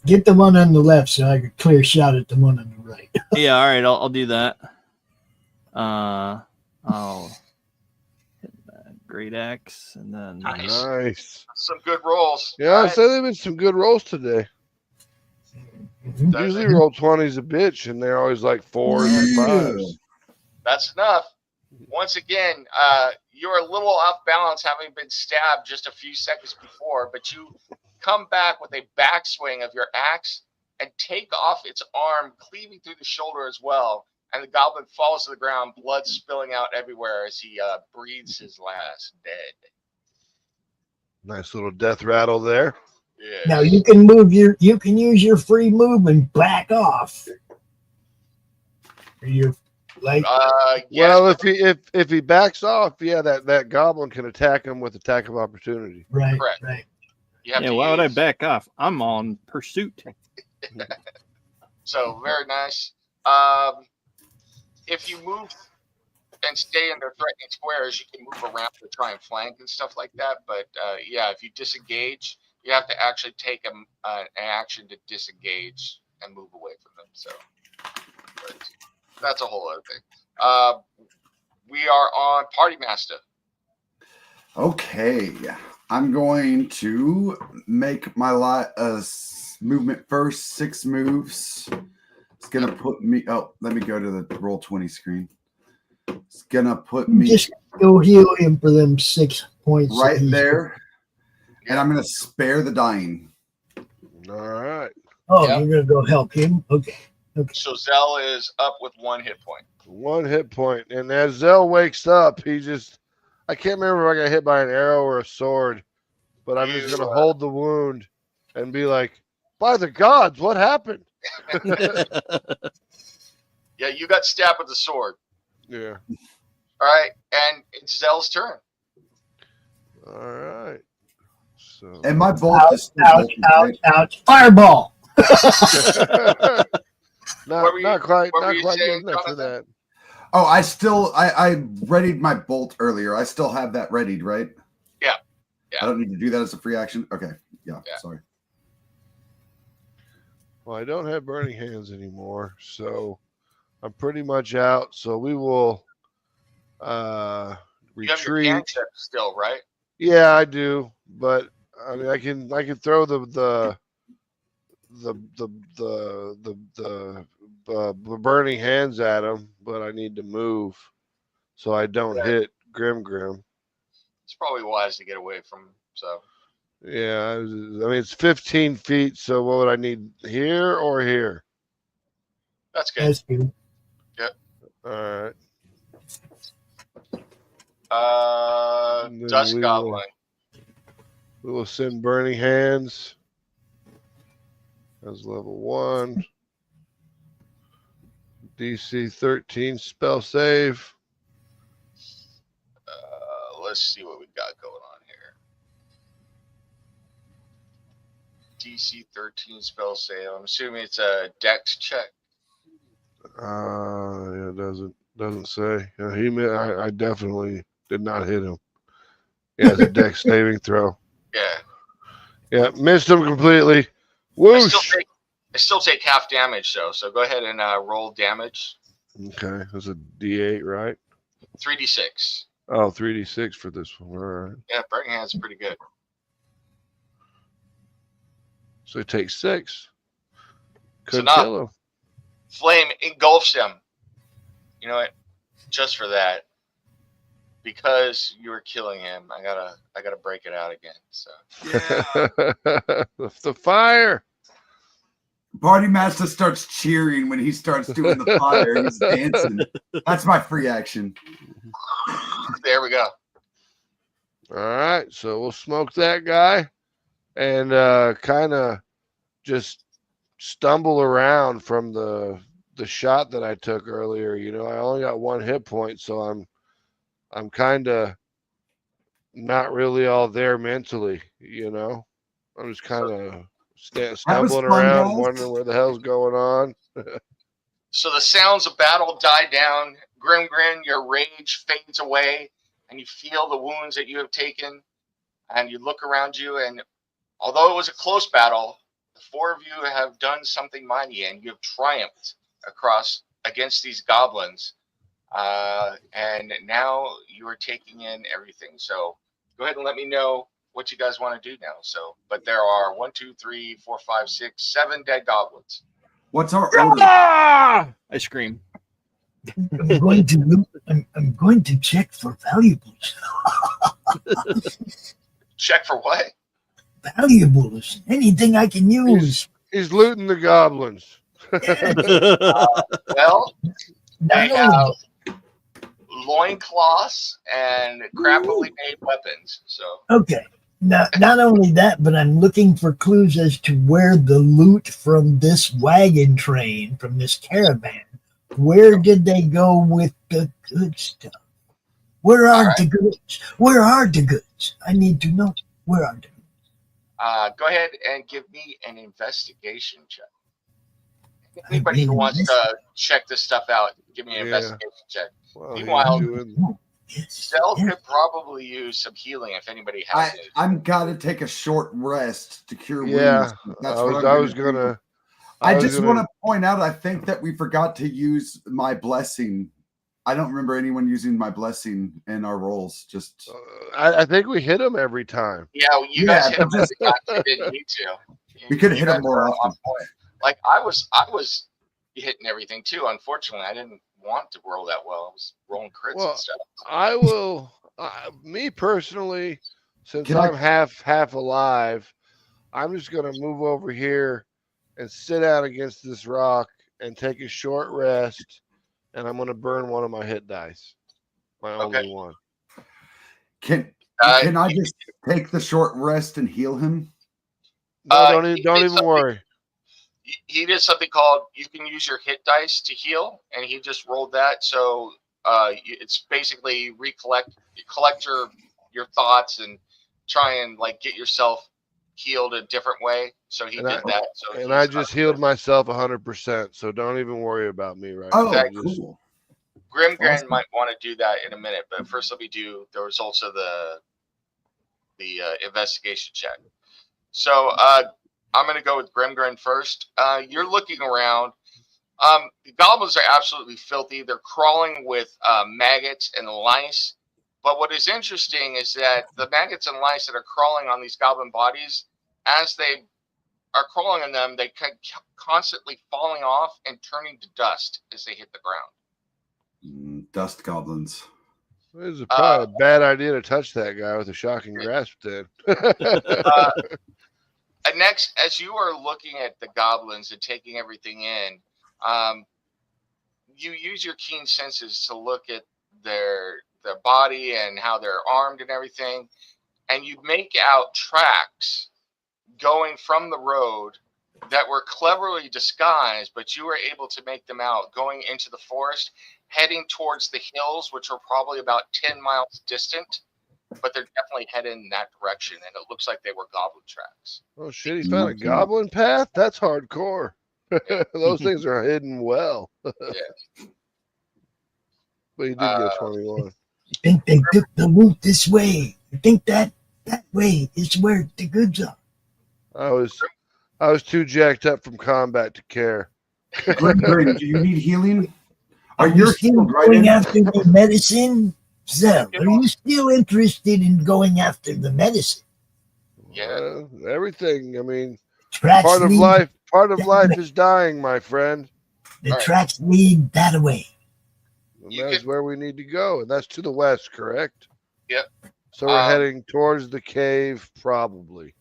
Get the one on the left so I can clear shot at the one on the right. Yeah, all right, I'll do that. I'll hit that great axe and then Nice. Nice. Some good rolls. Yeah, All I'd right. say there've been some good rolls today. Mhm. Does Usually it? roll 20's a bitch, and they're always like 4s and 5s. That's enough. Once again, you're a little off balance having been stabbed just a few seconds before, but you come back with a backswing of your axe and take off its arm, cleaving through the shoulder as well. And the goblin falls to the ground, blood spilling out everywhere as he breathes his last, dead. Nice little death rattle there. Yes. Now you can use your free move and back off. Or you're like Yes, Well, if he backs off, yeah, that goblin can attack him with attack of opportunity. right, correct. right. you have yeah, to why would I use- back off? I'm on pursuit. So very nice. If you move and stay in their threatening squares, you can move around to try and flank and stuff like that. But yeah, if you disengage, you have to actually take an action to disengage and move away from them. So but that's a whole other thing. We are on Party Master. Okay, I'm going to make my movement first. 6 moves. It's gonna put me. Oh, let me go to the roll 20 screen. It's gonna put me Just go heal him for them 6 points. that right he's- there, and I'm gonna spare the dying. All right. Oh, Yeah. you're gonna go help him? Okay. So Zell is up with 1 hit point. 1 hit point. And as Zell wakes up, I can't remember if I got hit by an arrow or a sword, but I'm just You, going to hold the wound and be like, by the gods, what happened? Yeah, you got stabbed with the sword. Yeah. All right, and it's Zell's turn. All right. So. And my bolt Ouch, is still ouch, bolted, ouch, right? ouch. Fireball. What were you- not quite what were you good saying, enough for Jonathan? that. Oh, I readied my bolt earlier. I still have that readied, right? Yeah. Yeah. I don't need to do that as a free action. Okay. Yeah. Yeah. Sorry. Well, I don't have burning hands anymore, so I'm pretty much out. So we will You have your retreat. cantrip still, right? Yeah, I do, but I mean, I can throw the burning hands at him, but I need to move so I don't Right. hit Grim. It's probably wise to get away from. So Yeah, I mean it's 15 feet. So what would I need here or here? that's good. That's good. All right. And then Dust we Goblin. will send burning hands as level 1. DC 13 spell save. Let's see what we got going on here. DC 13 spell save. I'm assuming it's a dex check. Yeah, it doesn't say. I definitely did not hit him. Yeah, it's a dex saving throw. Yeah. Yeah, missed him completely. Whoosh. I still take half damage though. So go ahead and roll damage. Okay, that's a D8, right? 3d6. Oh, 3d6 for this one. All right. Yeah, burning hands is pretty good. So he takes 6. Couldn't now- kill him. Flame engulfs him. You know what? Just for that, because you were killing him, I gotta break it out again. So The fire. Party Master starts cheering when he starts doing the fire. He's dancing. That's my free action. there we go. All right, so we'll smoke that guy and kind of just stumble around from the shot that I took earlier. You know, I only got 1 hit point, so I'm kind of not really all there mentally. You know, I'm just kind of stumbling fun, around, guys. wondering where the hell's going on. So the sounds of battle die down. Grim, your rage fades away, and you feel the wounds that you have taken. And you look around you, and although it was a close battle, the 4 of you have done something mighty, and you have triumphed against these goblins. And now you are taking in everything. So go ahead and let me know what you guys want to do now. So, but there are 1, 2, 3, 4, 5, 6, 7 dead goblins. What's our order? Ah! I scream. I'm going to look. I'm going to check for valuables. Check for what? Valuables. Anything I can use. He's looting the goblins. Well, they Not only have loincloths and crappily made weapons. So Okay. Not only that, but I'm looking for clues as to where the loot from this wagon train, from this caravan, where did they go with the good stuff? Where are the goods? Where are the goods? I need to know. Where are they? go ahead and give me an investigation check. Anybody who wants to check this stuff out, give me an investigation check. Well, Meanwhile, Yes. Zell could probably use some healing if anybody has it. I'm gotta take a short rest to cure yeah, wounds. That's I what was, I'm I was gonna do. gonna. I just want to point out, I think that we forgot to use my blessing. I don't remember anyone using my blessing in our rolls. Just I think we hit him every time. Yeah, you guys Yeah, hit him but as you didn't need to. We could hit guys him more were often. on point. Like I was hitting everything too. Unfortunately, I didn't want to roll that well. I was rolling crits Well, and stuff. I will. Me personally, since Can I- I'm half alive, I'm just gonna move over here and sit out against this rock and take a short rest, and I'm gonna burn one of my hit dice, my only one. Can I just take the short rest and heal him? No, don't he even did worry. He did something called you can use your hit dice to heal, and he just rolled that. So it's basically collect your thoughts and try and like get yourself healed a different way. So he did that. So And I just healed myself 100%. So don't even worry about me right Oh, now. cool. Grim Awesome. might want to do that in a minute, but first let me do the results of the investigation check. So I'm going to go with Grimgrin first. You're looking around. The goblins are absolutely filthy. They're crawling with maggots and lice. But what is interesting is that the maggots and lice that are crawling on these goblin bodies, as they are crawling on them, they constantly falling off and turning to dust as they hit the ground. Dust goblins. It was probably a bad idea to touch that guy with a shocking grasp then. And next, as you are looking at the goblins and taking everything in, you use your keen senses to look at their body and how they're armed and everything, and you make out tracks going from the road that were cleverly disguised, but you were able to make them out going into the forest, heading towards the hills, which are probably about 10 miles distant, but they're definitely headed in that direction, and it looks like they were goblin tracks. Oh shit, he found a goblin path? That's hardcore. Those things are hidden well. Yeah. But he did get a 21. I think they took the route this way. I think that way is where the goods are. I was too jacked up from combat to care. Grim, do you need healing? Are you you still going after the medicine? Zell, are you still interested in going after the medicine? Yeah. Everything. I mean, Tracks part of lead life is dying, my friend. The tracks lead that way. And that's where we need to go, and that's to the west, correct? Yep. So we're heading towards the cave, probably.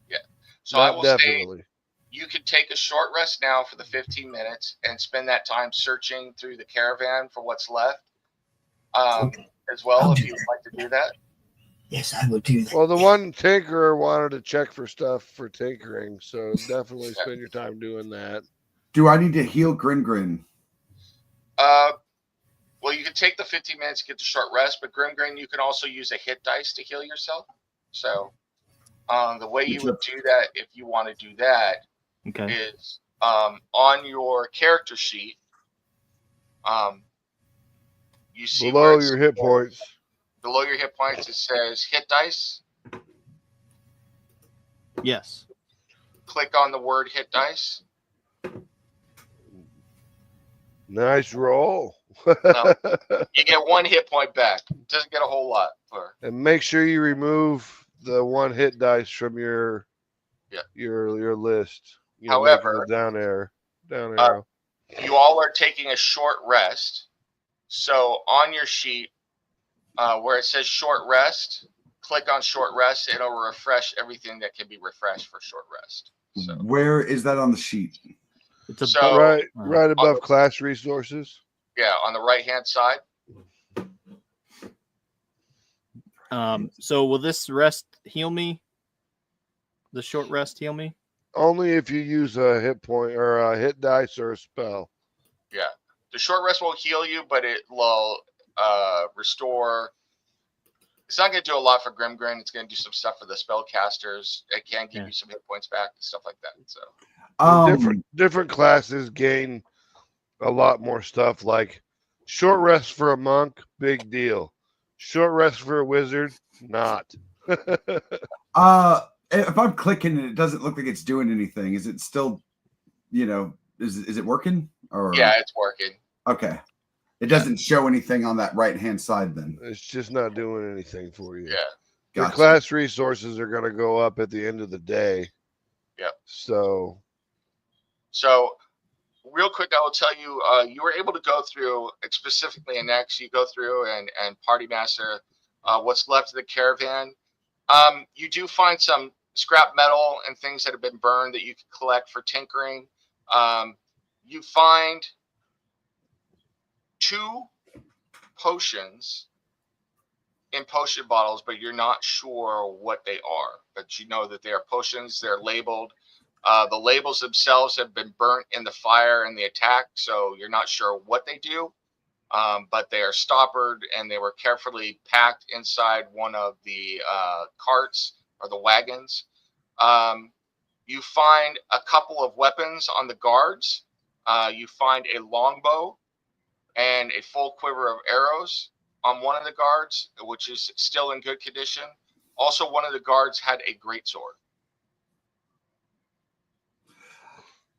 Yeah. So Not I will definitely. say you could take a short rest now for the 15 minutes and spend that time searching through the caravan for what's left. As well, if you would like to do that. Yes, I will do that. Well, the one tinkerer wanted to check for stuff for tinkering, so definitely spend your time doing that. Do I need to heal Grin? Well, you can take the 15 minutes to get the short rest, but Grim, you can also use a hit dice to heal yourself. So the way you would do that, if you want to do that, is on your character sheet, you see below your hit points. Below your hit points, it says hit dice. Yes. Click on the word hit dice. Nice roll. No, you get 1 hit point back. Doesn't get a whole lot. And make sure you remove the 1 hit dice from your list. However, down arrow. You all are taking a short rest. So on your sheet, where it says short rest, click on short rest. It'll refresh everything that can be refreshed for short rest. So, where is that on the sheet? It's right above class resources. Yeah, on the right-hand side. So will this rest heal me? The short rest heal me? Only if you use a hit point or a hit dice or a spell. Yeah. The short rest will heal you, but it will restore. It's not going to do a lot for Grim. It's going to do some stuff for the spellcasters. It can give you some hit points back and stuff like that. So different classes gain a lot more stuff. Like short rest for a monk, big deal. Short rest for a wizard, not. If I'm clicking and it doesn't look like it's doing anything, is it still, is it working? Or yeah, it's working. Okay. It doesn't show anything on that right-hand side then. It's just not doing anything for you. Yeah. Your class resources are going to go up at the end of the day. Yep. So real quick, I will tell you, you were able to go through, specifically in X, you go through and party master what's left of the caravan. You do find some scrap metal and things that have been burned that you can collect for tinkering. You find 2 potions in potion bottles, but you're not sure what they are. But you know that they are potions. They're labeled. The labels themselves have been burnt in the fire and the attack, so you're not sure what they do. But they are stoppered, and they were carefully packed inside one of the carts or the wagons. You find a couple of weapons on the guards. You find a longbow and a full quiver of arrows on one of the guards, which is still in good condition. Also, one of the guards had a greatsword.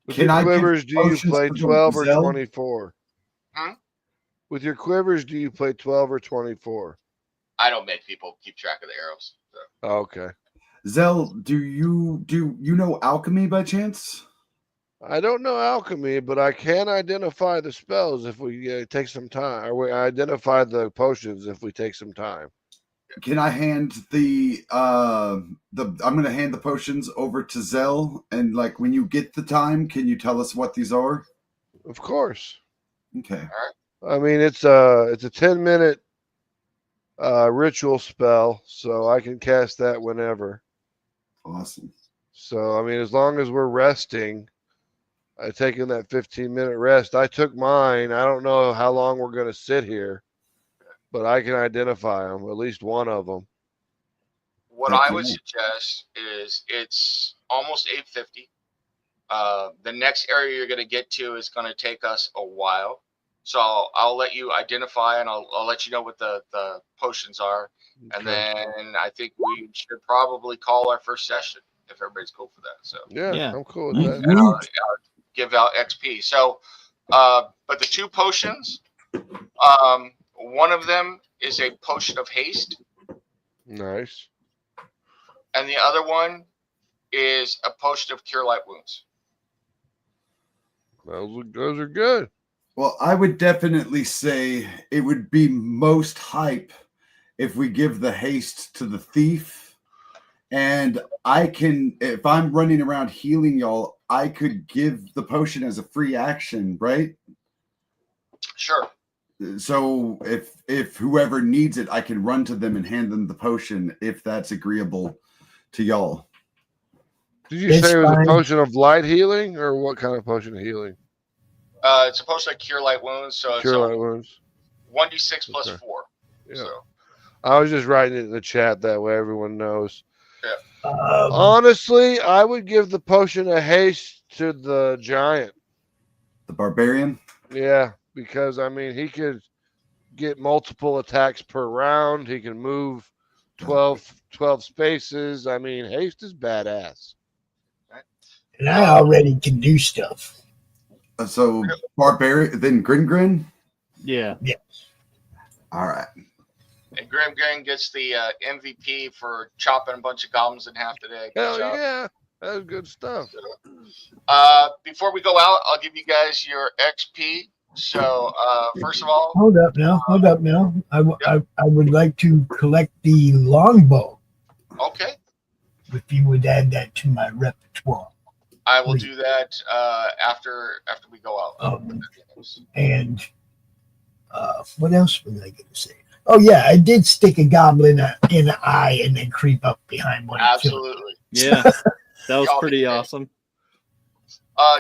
With Can your I give quivers, do you potions play for 12 or Zell? 24? Hmm? With your quivers, do you play 12 or 24? I don't make people keep track of the arrows. So. Okay. Zell, do you know alchemy by chance? I don't know alchemy, but I can identify the spells if we take some time, or we identify the potions if we take some time. Can I hand I'm gonna hand the potions over to Zell, and like when you get the time, can you tell us what these are? Of course. Okay. I mean, it's a 10-minute ritual spell, so I can cast that whenever. Awesome. So I mean, as long as we're resting, taking that 15-minute rest. I took mine. I don't know how long we're gonna sit here, but I can identify them, at least one of them. What Heck I yeah. would suggest is it's almost 8:50. The next area you're going to get to is going to take us a while. So I'll let you identify and I'll let you know what the potions are. And Okay. then I think we should probably call our first session if everybody's cool for that. So Yeah. I'm cool with Nice. that. and I'll give out XP. So, but the two potions, one of them is a potion of haste, Nice. and the other one is a potion of cure light wounds. Those are good. Well, I would definitely say it would be most hype if we give the haste to the thief. And I can, if I'm running around healing y'all, I could give the potion as a free action, right? Sure. So if whoever needs it, I can run to them and hand them the potion if that's agreeable to y'all. Did you It's say it was fine. a potion of light healing, or what kind of potion of healing? It's supposed to cure light wounds, so Cure it's light wounds. 1d6 plus Okay. 4. Yeah. So I was just writing it in the chat that way everyone knows. Um, Honestly, I would give the potion of haste to the giant. The barbarian? Yeah, because I mean he could get multiple attacks per round. He can move 12 spaces. I mean, haste is badass. and I already can do stuff. So barbarian, then Grin. Yeah. All right. and Grim gets the MVP for chopping a bunch of goblins in half today. Good Hell job. yeah, that's good stuff. Before we go out, I'll give you guys your XP. So first of all, Hold up now. I would like to collect the longbow. okay, If you would add that to my repertoire. I will do that after we go out. And what else was I going to say? Oh yeah, I did stick a goblin in the eye and then creep up behind one. Absolutely. Yeah. That was pretty awesome.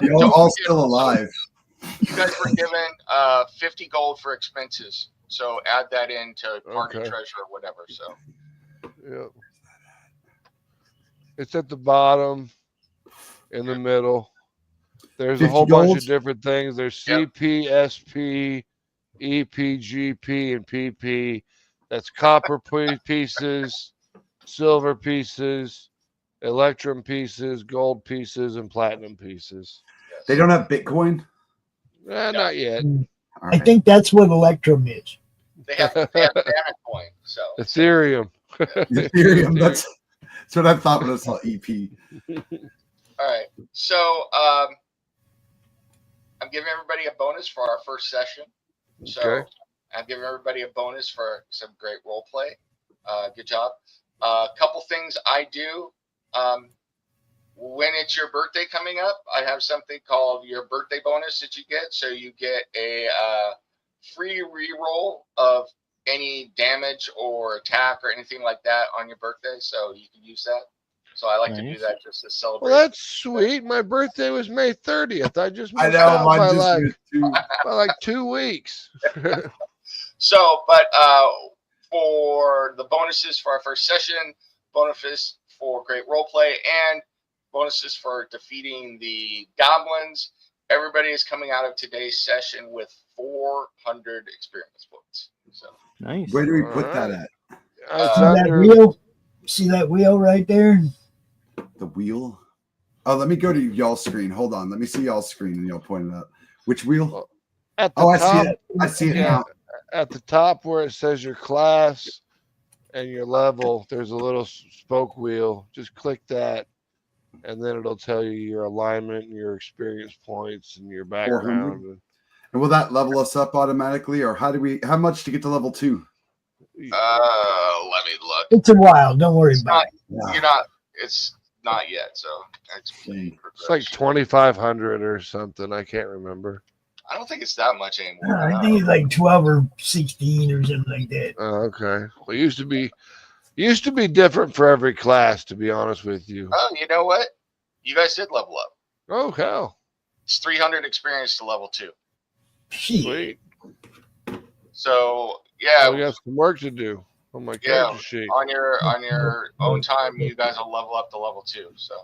You're don't all forget, still alive. You guys were given 50 gold for expenses, so add that into party Okay. treasure or whatever. So Yeah. It's at the bottom, in the middle. There's a 50 whole bunch gold? of different things. There's Yep. CP, SP, EP, GP, and PP. That's copper pieces, silver pieces, electrum pieces, gold pieces, and platinum pieces. yes. They don't have Bitcoin? Not yet. All I right. think that's what Electrum is. They have Mana coin. So Ethereum. Ethereum. That's what I thought when I saw EP. all right. So I'm giving everybody a bonus for our first session. So Okay. I'm giving everybody a bonus for some great role play. Good job. A couple things I do. When it's your birthday coming up, I have something called your birthday bonus that you get. So you get a free reroll of any damage or attack or anything like that on your birthday. So you can use that. So I like to do Nice. that just to celebrate. Well, that's sweet. My birthday was May 30th. I just I missed know, out mine by just like, missed too. by like 2 weeks. So, but for the bonuses for our first session, bonuses for great roleplay, and bonuses for defeating the goblins, everybody is coming out of today's session with 400 experience points. So, Nice. Where do we put that at? It's See that under wheel? See that wheel right there? The wheel? Oh, let me go to y'all's screen. Hold on. Let me see y'all's screen and y'all point it out. Which wheel? At the Oh, I top, see it. I see it yeah, now. at the top where it says your class and your level, there's a little spoke wheel. Just click that, and then it'll tell you your alignment and your experience points and your 400. background. And will that level us up automatically, or how much to get to level 2? Let me look. It's a while. Don't worry about it. It's not yet. So It's like 2,500 or something. I can't remember. I don't think it's that much anymore. I think it's like 12 or 16 or something like that. Oh, okay. Well, it used to be different for every class, to be honest with you. Oh, you know what? You guys did level up. Oh, hell. It's 300 experience to level 2. Shit. Sweet. So yeah, We got some work to do on my yeah. character sheet. On your own time, you guys will level up to level 2. So.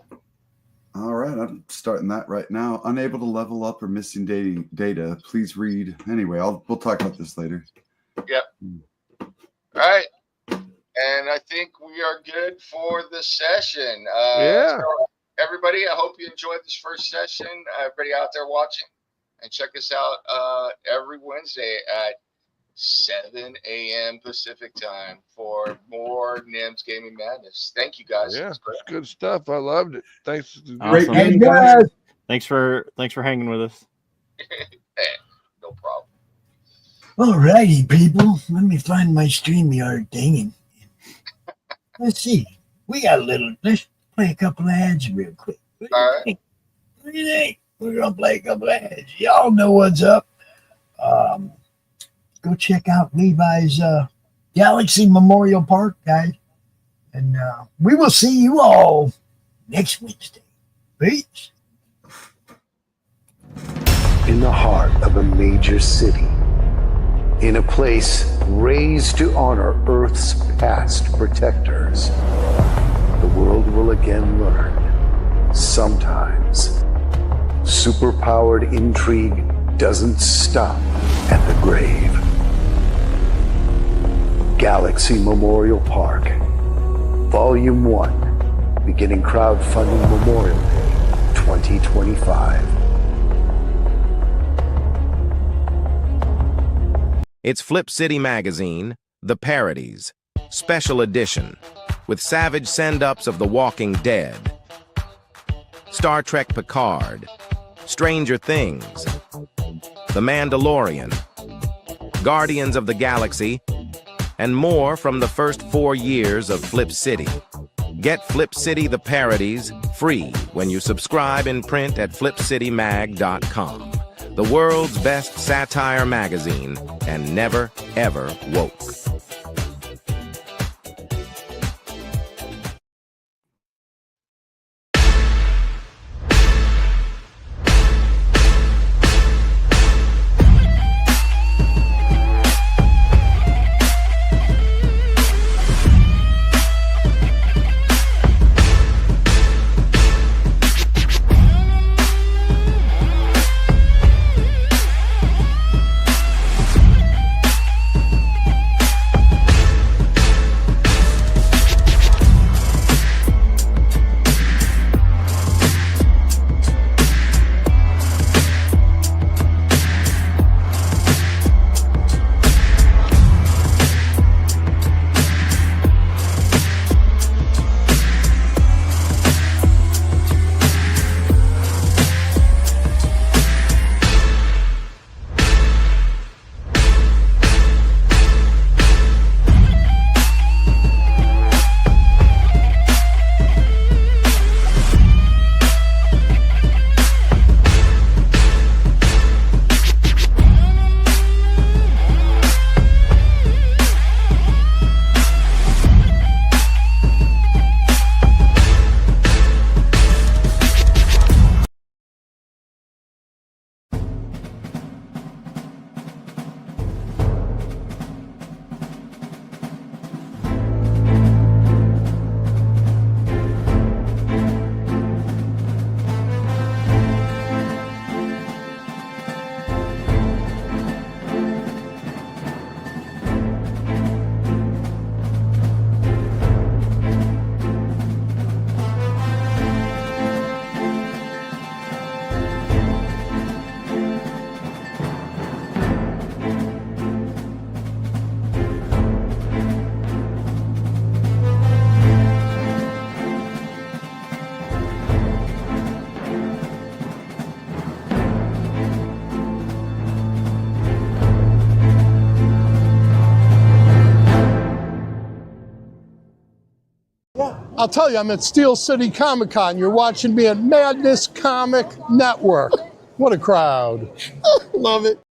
All right, I'm starting that right now. Unable to level up or missing data. Please read. Anyway, we'll talk about this later. Yep. All right. And I think we are good for the session. Yeah. So everybody, I hope you enjoyed this first session. Everybody out there watching, and check us out every Wednesday at 7 a.m. Pacific time for more NeM's Gaming Madness. Thank you guys. Yeah, it's good stuff. I loved it. Thanks. Awesome. Great meeting, guys. guys. Thanks for hanging with us. Hey, no problem. All righty, people. Let me find my StreamYard thing. And let's see. Let's play a couple ads real quick. All right. What do you think? We're going to play a couple ads. Y'all know what's up. Go check out Levi's Galaxy Memorial Park, guys. And we will see you all next Wednesday. Peace. In the heart of a major city, in a place raised to honor Earth's past protectors, the world will again learn, sometimes, superpowered intrigue doesn't stop at the grave. Galaxy Memorial Park, Volume 1, beginning crowdfunding Memorial Day 2025. It's Flip City Magazine, The Parodies, Special Edition, with savage send-ups of The Walking Dead, Star Trek Picard, Stranger Things, The Mandalorian, Guardians of the Galaxy, and more from the first 4 years of Flip City. Get Flip City The Parodies free when you subscribe in print at flipcitymag.com. The world's best satire magazine, and never, ever woke. I'll tell you, I'm at Steel City Comic Con. You're watching me at Madness Comic Network. What a crowd. Love it.